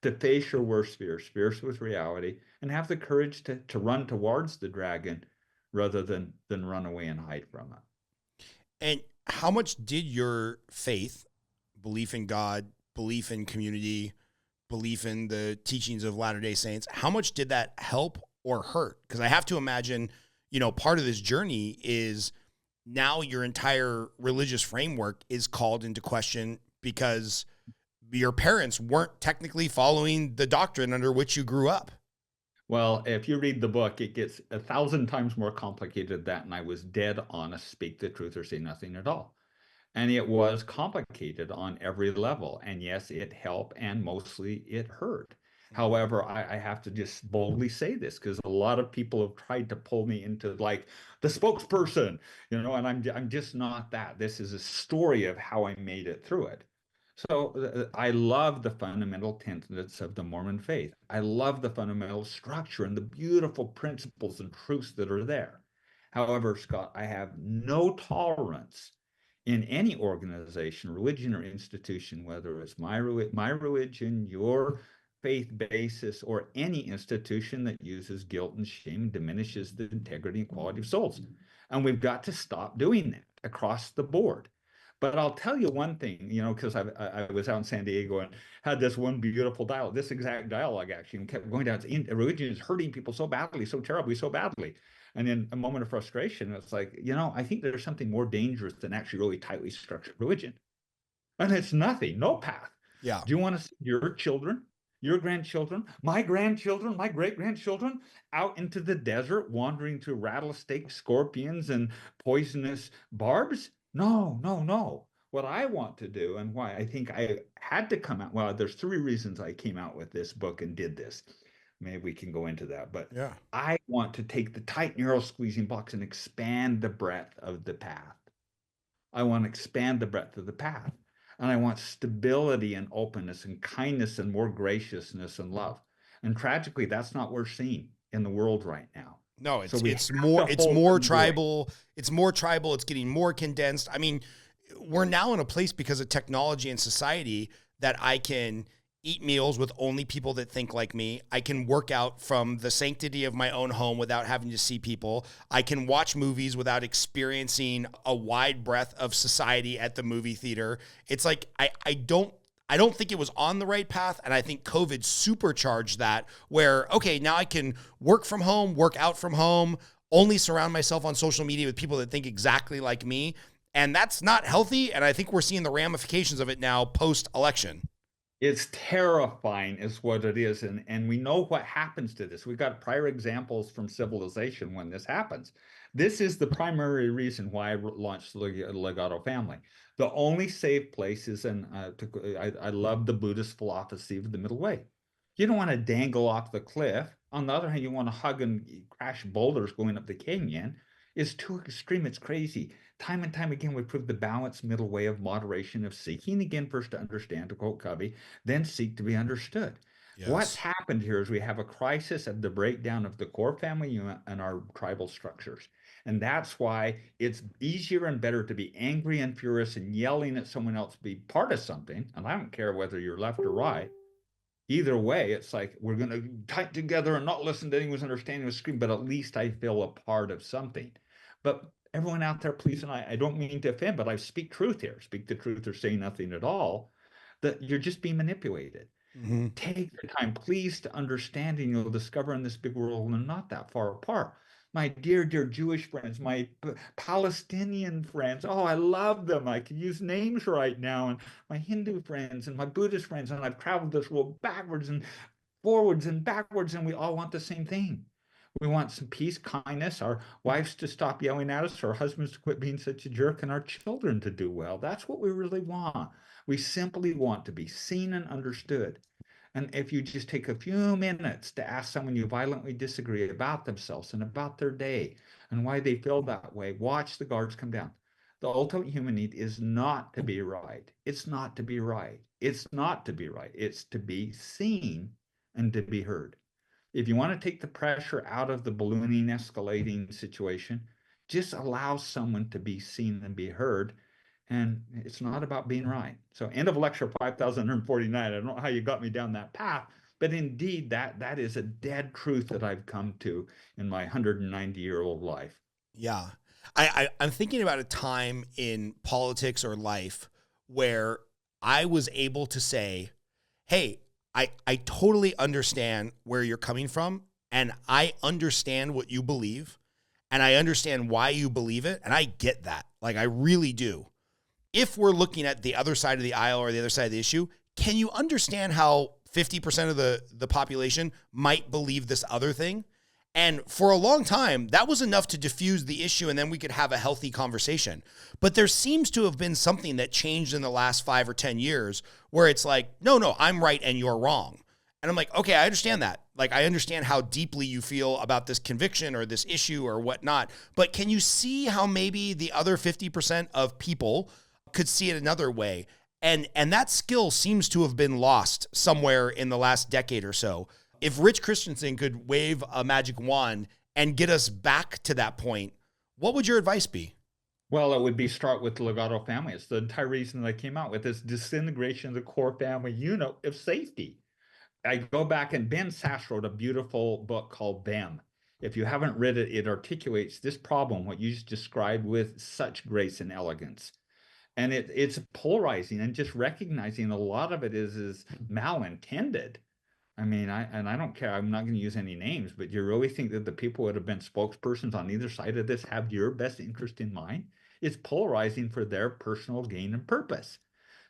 to face your worst fears, fears with reality, and have the courage to run towards the dragon rather than run away and hide from it. And how much did your faith, belief in God, belief in community, belief in the teachings of Latter-day Saints, how much did that help or hurt? Because I have to imagine, part of this journey is now your entire religious framework is called into question because your parents weren't technically following the doctrine under which you grew up. Well, if you read the book, it gets 1,000 times more complicated than that, and I was dead honest, speak the truth or say nothing at all. And it was complicated on every level. And yes, it helped and mostly it hurt. However, I have to just boldly say this because a lot of people have tried to pull me into like the spokesperson, and I'm just not that. This is a story of how I made it through it. So I love the fundamental tenets of the Mormon faith. I love the fundamental structure and the beautiful principles and truths that are there. However, Scott, I have no tolerance in any organization, religion, or institution, whether it's my religion, your faith basis, or any institution that uses guilt and shame and diminishes the integrity and quality of souls. And we've got to stop doing that across the board. But I'll tell you one thing, because I was out in San Diego and had this one beautiful dialogue, this exact dialogue actually, and kept going down. Religion is hurting people so badly, so terribly, so badly. And in a moment of frustration, it's like, I think there's something more dangerous than actually really tightly structured religion. And it's nothing, no path. Yeah. Do you want to see your children, your grandchildren, my great grandchildren out into the desert wandering through rattlesnakes, scorpions, and poisonous barbs? No, no, no. What I want to do and why I think I had to come out, well, there's three reasons I came out with this book and did this. Maybe we can go into that. But Yeah. I want to take the tight, narrow squeezing box and expand the breadth of the path. I want to expand the breadth of the path. And I want stability and openness and kindness and more graciousness and love. And tragically, that's not what we're seeing in the world right now. No, So it's we it's have more to it's hold more them going. tribal. It's more tribal. It's getting more condensed. I mean, we're now in a place because of technology and society that I can eat meals with only people that think like me. I can work out from the sanctity of my own home without having to see people. I can watch movies without experiencing a wide breadth of society at the movie theater. It's like I don't think it was on the right path. And I think COVID supercharged that where, okay, now I can work from home, work out from home, only surround myself on social media with people that think exactly like me. And that's not healthy. And I think we're seeing the ramifications of it now post election. It's terrifying, is what it is. And we know what happens to this. We've got prior examples from civilization when this happens. This is the primary reason why I launched the Legato Family. The only safe place is I love the Buddhist philosophy of the middle way. You don't want to dangle off the cliff. On the other hand, you want to hug and crash boulders going up the canyon. It's too extreme. It's crazy. Time and time again, we prove the balanced middle way of moderation, of seeking again first to understand, to quote Covey, then seek to be understood. What's Yes. happened here is we have a crisis of the breakdown of the core family unit and our tribal structures. And that's why it's easier and better to be angry and furious and yelling at someone else to be part of something. And I don't care whether you're left or right. Either way, it's like we're going to tight together and not listen to anyone's understanding of scream, but at least I feel a part of something. But everyone out there, please, and I don't mean to offend, but I speak truth here, speak the truth or say nothing at all, that you're just being manipulated. Mm-hmm. Take the time, please, to understand, and you'll discover in this big world we're not that far apart. My dear, dear Jewish friends, my Palestinian friends, oh, I love them. I can use names right now. And my Hindu friends and my Buddhist friends, and I've traveled this world backwards and forwards and backwards, and we all want the same thing. We want some peace, kindness, our wives to stop yelling at us, our husbands to quit being such a jerk, and our children to do well. That's what we really want. We simply want to be seen and understood. And if you just take a few minutes to ask someone you violently disagree about themselves and about their day and why they feel that way, watch the guards come down. The ultimate human need is not to be right. It's not to be right. It's not to be right. It's to be seen and to be heard. If you want to take the pressure out of the ballooning, escalating situation, just allow someone to be seen and be heard. And it's not about being right. So, end of lecture 5049. I don't know how you got me down that path, but indeed, that is a dead truth that I've come to in my 190-year-old life. Yeah. I'm thinking about a time in politics or life where I was able to say, hey, I totally understand where you're coming from, and I understand what you believe, and I understand why you believe it, and I get that. Like, I really do. If we're looking at the other side of the aisle or the other side of the issue, can you understand how 50% of the population might believe this other thing? And for a long time, that was enough to diffuse the issue, and then we could have a healthy conversation. But there seems to have been something that changed in the last 5 or 10 years where it's like, no, I'm right and you're wrong. And I'm like, okay, I understand that. Like, I understand how deeply you feel about this conviction or this issue or whatnot. But can you see how maybe the other 50% of people could see it another way? And that skill seems to have been lost somewhere in the last decade or so. If Rich Christiansen could wave a magic wand and get us back to that point, what would your advice be? Well, it would be start with the Legato Family. It's the entire reason that I came out with this disintegration of the core family unit of safety. I go back, and Ben Sass wrote a beautiful book called BEM. If you haven't read it, it articulates this problem, what you just described, with such grace and elegance. And it's polarizing, and just recognizing a lot of it is malintended. I mean, I don't care. I'm not going to use any names, but you really think that the people that have been spokespersons on either side of this have your best interest in mind? It's polarizing for their personal gain and purpose.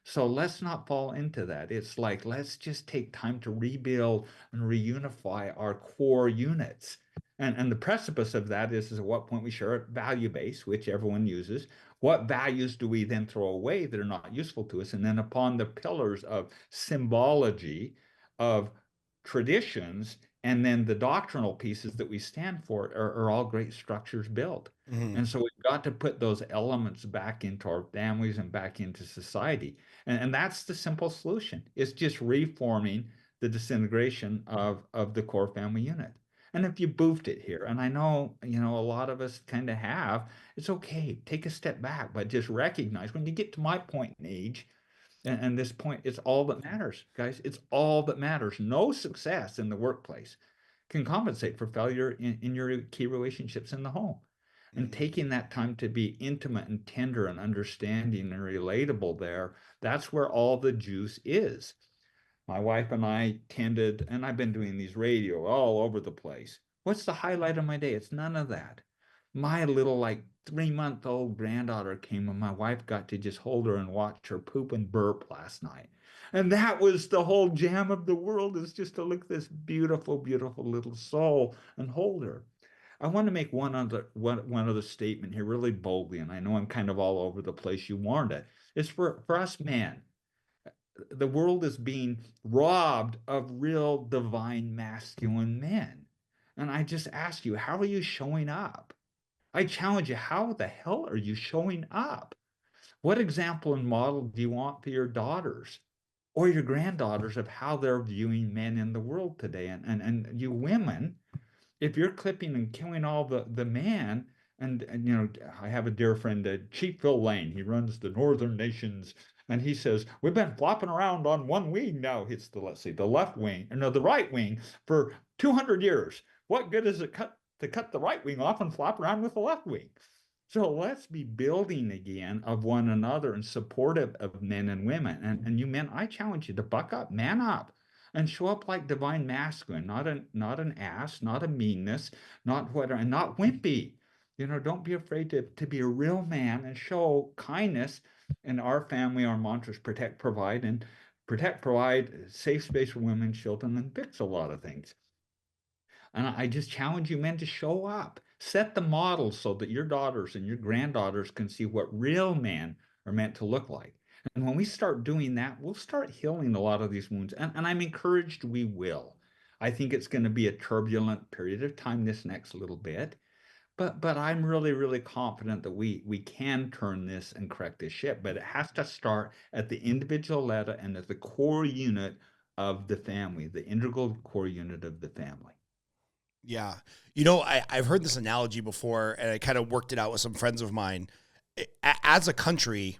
So let's not fall into that. It's like, let's just take time to rebuild and reunify our core units. And the precipice of that is at what point we share a value base, which everyone uses. What values do we then throw away that are not useful to us? And then upon the pillars of symbology, of traditions, and then the doctrinal pieces that we stand for are all great structures built. Mm-hmm. And so we've got to put those elements back into our families and back into society. And that's the simple solution. It's just reforming the disintegration of the core family unit. And if you boofed it here, and I know, a lot of us kind of have, it's okay. Take a step back, but just recognize when you get to my point in age, and this point, it's all that matters, guys. It's all that matters. No success in the workplace can compensate for failure in your key relationships in the home. And Mm-hmm. taking that time to be intimate and tender and understanding and relatable there, that's where all the juice is. My wife and I tended, and I've been doing these radio all over the place. What's the highlight of my day? It's none of that. My little, like, 3-month-old granddaughter came, and my wife got to just hold her and watch her poop and burp last night. And that was the whole jam of the world, is just to look at this beautiful, beautiful little soul and hold her. I want to make one other statement here really boldly, and I know I'm kind of all over the place. You warned it. It's for us men. The world is being robbed of real divine masculine men. And I just ask you, how are you showing up? I challenge you, how the hell are you showing up? What example and model do you want for your daughters or your granddaughters of how they're viewing men in the world today? And you women, if you're clipping and killing all the man, and I have a dear friend, Chief Phil Lane. He runs the Northern Nations, and he says we've been flopping around on one wing now. It's the, let's see, the left wing, or no, the right wing, for 200 years. What good is it to cut the right wing off and flop around with the left wing? So let's be building again of one another and supportive of men and women. And you men, I challenge you to buck up, man up, and show up like divine masculine, not an ass, not a meanness, not whatever, and not wimpy. Don't be afraid to be a real man and show kindness. In our family, our mantras protect, provide, and protect, provide, safe space for women, children, and fix a lot of things. And I just challenge you men to show up. Set the model so that your daughters and your granddaughters can see what real men are meant to look like. And when we start doing that, we'll start healing a lot of these wounds. And I'm encouraged we will. I think it's going to be a turbulent period of time this next little bit. But I'm really confident that we can turn this and correct this ship. But it has to start at the individual level and at the core unit of the family, the integral core unit of the family. Yeah. I've heard this analogy before, and I kind of worked it out with some friends of mine. As a country,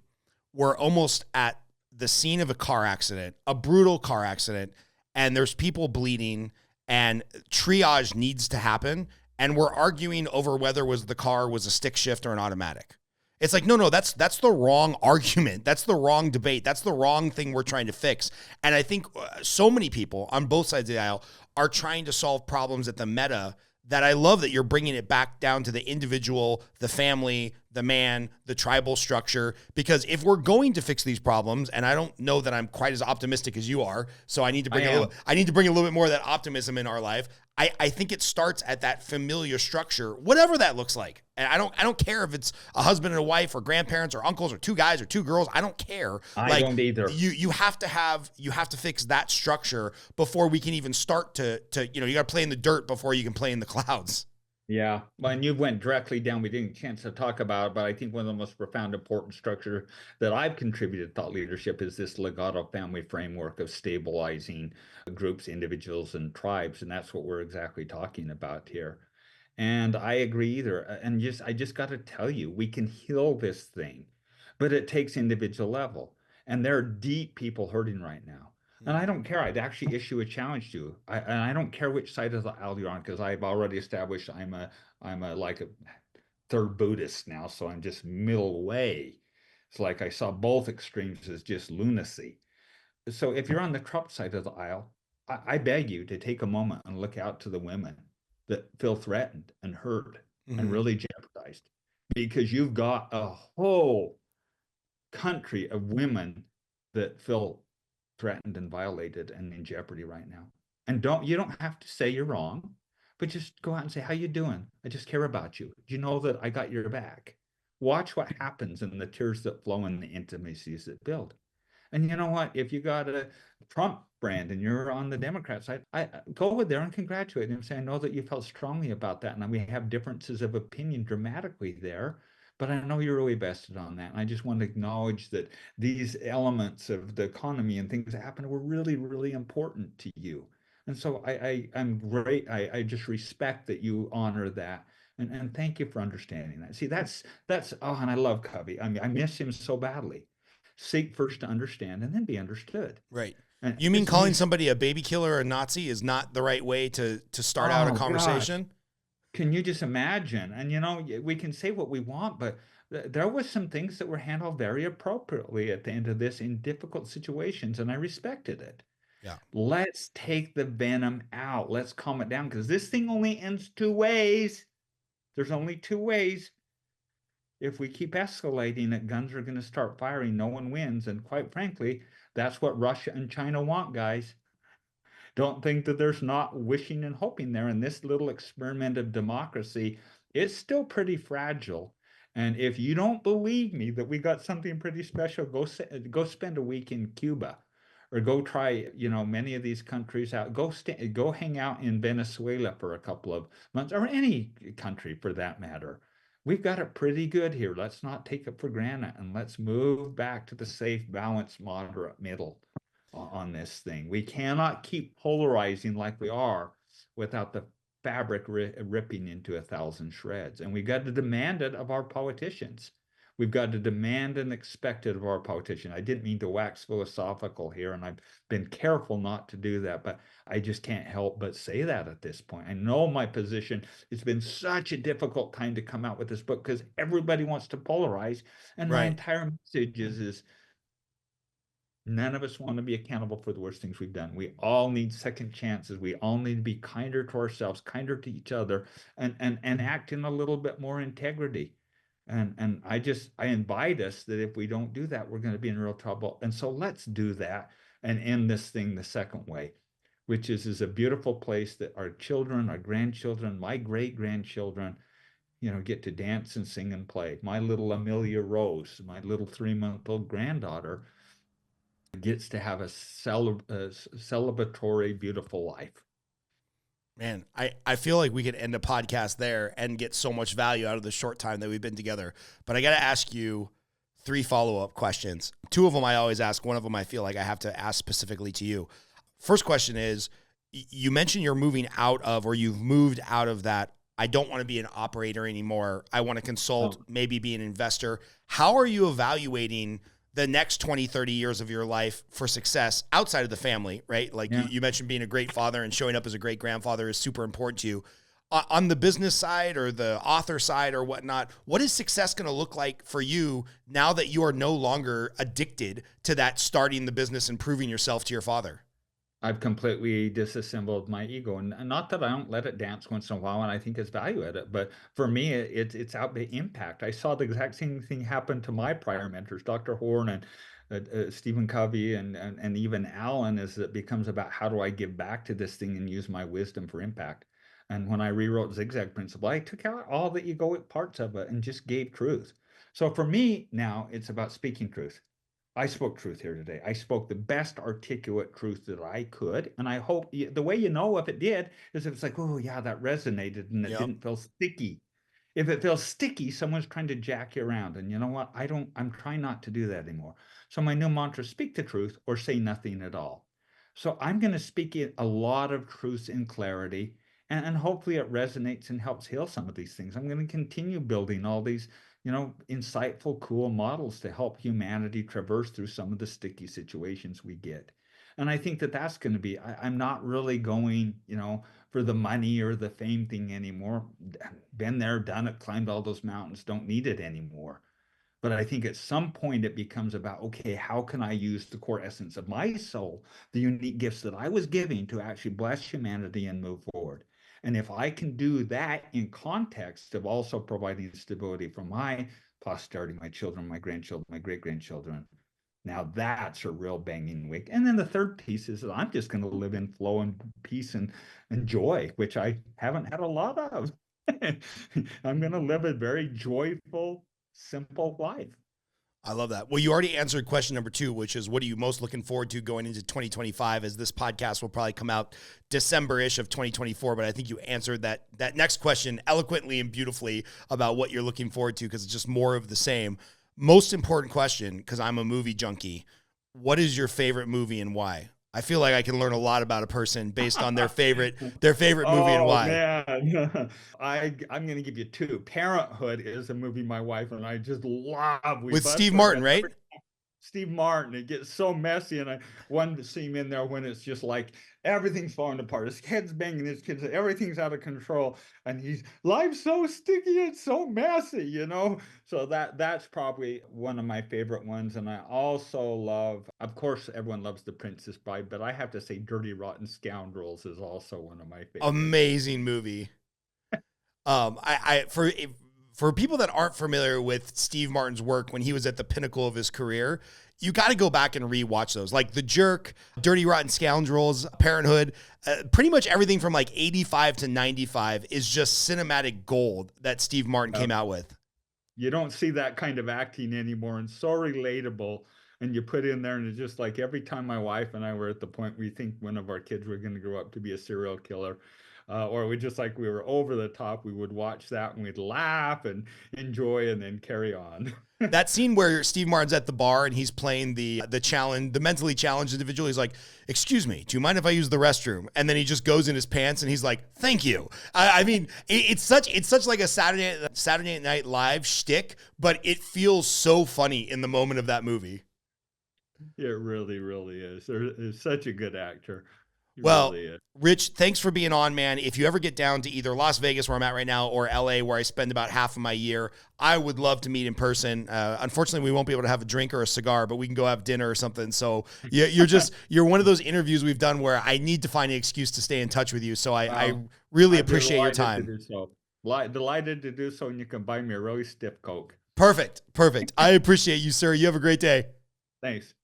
we're almost at the scene of a car accident, a brutal car accident, and there's people bleeding, and triage needs to happen. And we're arguing over whether the car was a stick shift or an automatic. It's like, no, that's the wrong argument. That's the wrong debate. That's the wrong thing we're trying to fix. And I think so many people on both sides of the aisle are trying to solve problems at the meta, that I love that you're bringing it back down to the individual, the family, the man, the tribal structure. Because if we're going to fix these problems, and I don't know that I'm quite as optimistic as you are, so I need to bring I need to bring a little bit more of that optimism in our life. I think it starts at that familiar structure, whatever that looks like. And I don't care if it's a husband and a wife or grandparents or uncles or two guys or two girls. I don't care. I don't either. You have to fix that structure before we can even start to you got to play in the dirt before you can play in the clouds. Yeah, well, and you went directly down. We didn't get a chance to talk about it, but I think one of the most profound, important structure that I've contributed to thought leadership is this Legato Family framework of stabilizing groups, individuals, and tribes, and that's what we're exactly talking about here. And I agree either. And I just got to tell you, we can heal this thing, but it takes individual level. And there are deep people hurting right now. And I don't care. I'd actually issue a challenge to you. And I don't care which side of the aisle you're on, because I've already established I'm a like a third Buddhist now, so I'm just middle way. It's like I saw both extremes as just lunacy. So if you're on the Trump side of the aisle, I beg you to take a moment and look out to the women that feel threatened and hurt and really jeopardized, because you've got a whole country of women that feel threatened and violated and in jeopardy right now. And you don't have to say you're wrong, but just go out and say, how you doing? I just care about you. Do you know that I got your back? Watch what happens in the tears that flow and the intimacies that build. And you know what? If you got a Trump brand and you're on the Democrat side, I go with there and congratulate him and say, I know that you felt strongly about that. And we have differences of opinion dramatically there, but I know you're really vested on that. And I just want to acknowledge that these elements of the economy and things that happen were really important to you. And so I'm great. I just respect that you honor that. And thank you for understanding that. See, that's oh, and I love Covey. I mean, I miss him so badly. Seek first to understand and then be understood. Right. And You mean calling somebody a baby killer or a Nazi is not the right way to start out a conversation? Gosh. Can you just imagine? And we can say what we want, but there was some things that were handled very appropriately at the end of this in difficult situations, and I respected it. Yeah. Let's take the venom out. Let's calm it down, because this thing only ends two ways. There's only two ways. If we keep escalating it, guns are going to start firing. No one wins. And quite frankly, that's what Russia and China want, guys. Don't think that there's not wishing and hoping there. And this little experiment of democracy is still pretty fragile. And if you don't believe me that we got something pretty special, go spend a week in Cuba, or go try, many of these countries out. Go hang out in Venezuela for a couple of months, or any country for that matter. We've got it pretty good here. Let's not take it for granted, and let's move back to the safe, balanced, moderate middle on this thing. We cannot keep polarizing like we are without the fabric ripping into 1,000 shreds. And we've got to demand it of our politicians. We've got to demand and expect it of our politicians. I didn't mean to wax philosophical here, and I've been careful not to do that, but I just can't help but say that at this point. I know my position. It's been such a difficult time to come out with this book because everybody wants to polarize. And my entire message is none of us want to be accountable for the worst things we've done. We all need second chances. We all need to be kinder to ourselves, kinder to each other, and act in a little bit more integrity. And I invite us that if we don't do that, we're going to be in real trouble. And so let's do that and end this thing the second way. which is a beautiful place that our children, our grandchildren, my great grandchildren, get to dance and sing and play. My little Amelia Rose, my little 3-month-old granddaughter, gets to have a celebratory, beautiful life. Man, I feel like we could end a podcast there and get so much value out of the short time that we've been together. But I got to ask you 3 follow-up questions. 2 of them I always ask. One of them I feel like I have to ask specifically to you. First question is, you mentioned you're moving out of, or you've moved out of that, I don't want to be an operator anymore. I want to consult, maybe be an investor. How are you evaluating the next 20, 30 years of your life for success outside of the family, right? Like you mentioned being a great father and showing up as a great grandfather is super important to you. On the business side or the author side or whatnot, what is success going to look like for you now that you are no longer addicted to that starting the business and proving yourself to your father? I've completely disassembled my ego, and not that I don't let it dance once in a while, and I think it's value at it. But for me, it's out the impact. I saw the exact same thing happen to my prior mentors, Dr. Horn and Stephen Covey, and even Alan. As it becomes about how do I give back to this thing and use my wisdom for impact. And when I rewrote Zigzag Principle, I took out all the egoic parts of it and just gave truth. So for me now, it's about speaking truth. I spoke truth here today. I spoke the best articulate truth that I could. And I hope the way you know if it did is if it's like, oh, yeah, that resonated and it Yep. didn't feel sticky. If it feels sticky, someone's trying to jack you around. And you know what? I'm trying not to do that anymore. So my new mantra, speak the truth or say nothing at all. So I'm going to speak a lot of truths in clarity. And hopefully it resonates and helps heal some of these things. I'm going to continue building all these insightful, cool models to help humanity traverse through some of the sticky situations we get. And I think that that's going to be, I'm not really going, for the money or the fame thing anymore. Been there, done it, climbed all those mountains, don't need it anymore. But I think at some point it becomes about, okay, how can I use the core essence of my soul, the unique gifts that I was giving to actually bless humanity and move forward? And if I can do that in context of also providing stability for my posterity, my children, my grandchildren, my great grandchildren, now that's a real banging week. And then the third piece is that I'm just going to live in flow and peace and joy, which I haven't had a lot of. I'm going to live a very joyful, simple life. I love that. Well, you already answered question number 2, which is what are you most looking forward to going into 2025, as this podcast will probably come out December-ish of 2024. But I think you answered that next question eloquently and beautifully about what you're looking forward to, because it's just more of the same. Most important question, because I'm a movie junkie. What is your favorite movie and why? I feel like I can learn a lot about a person based on their favorite movie and why. Man. I'm going to give you 2. Parenthood is a movie my wife and I just love. We With bust Steve our Martin, heads right? Steve Martin. It gets so messy, and I one scene in there when it's just like everything's falling apart. His head's banging, his kids, everything's out of control, and he's life's so sticky, it's so messy. So that's probably one of my favorite ones. And I also love, of course, everyone loves The Princess Bride, but I have to say, Dirty Rotten Scoundrels is also one of my favorites. Amazing movie. For people that aren't familiar with Steve Martin's work when he was at the pinnacle of his career, you got to go back and rewatch those. Like The Jerk, Dirty Rotten Scoundrels, Parenthood, pretty much everything from like 85 to 95 is just cinematic gold that Steve Martin came out with. You don't see that kind of acting anymore, and so relatable. And you put in there, and it's just like every time my wife and I were at the point we think one of our kids were going to grow up to be a serial killer, or we were over the top, we would watch that and we'd laugh and enjoy and then carry on. That scene where Steve Martin's at the bar and he's playing the mentally challenged individual. He's like, "Excuse me, do you mind if I use the restroom?" And then he just goes in his pants and he's like, "Thank you." I mean, it's such like a Saturday Night Live shtick, but it feels so funny in the moment of that movie. It really, really is. There's such a good actor. Well, Rich, thanks for being on, man. If you ever get down to either Las Vegas, where I'm at right now, or LA, where I spend about half of my year, I would love to meet in person. Unfortunately, we won't be able to have a drink or a cigar, but we can go have dinner or something. So you're one of those interviews we've done where I need to find an excuse to stay in touch with you. So I really appreciate your time. Delighted to do so, and you can buy me a really stiff Coke. Perfect. I appreciate you, sir. You have a great day. Thanks.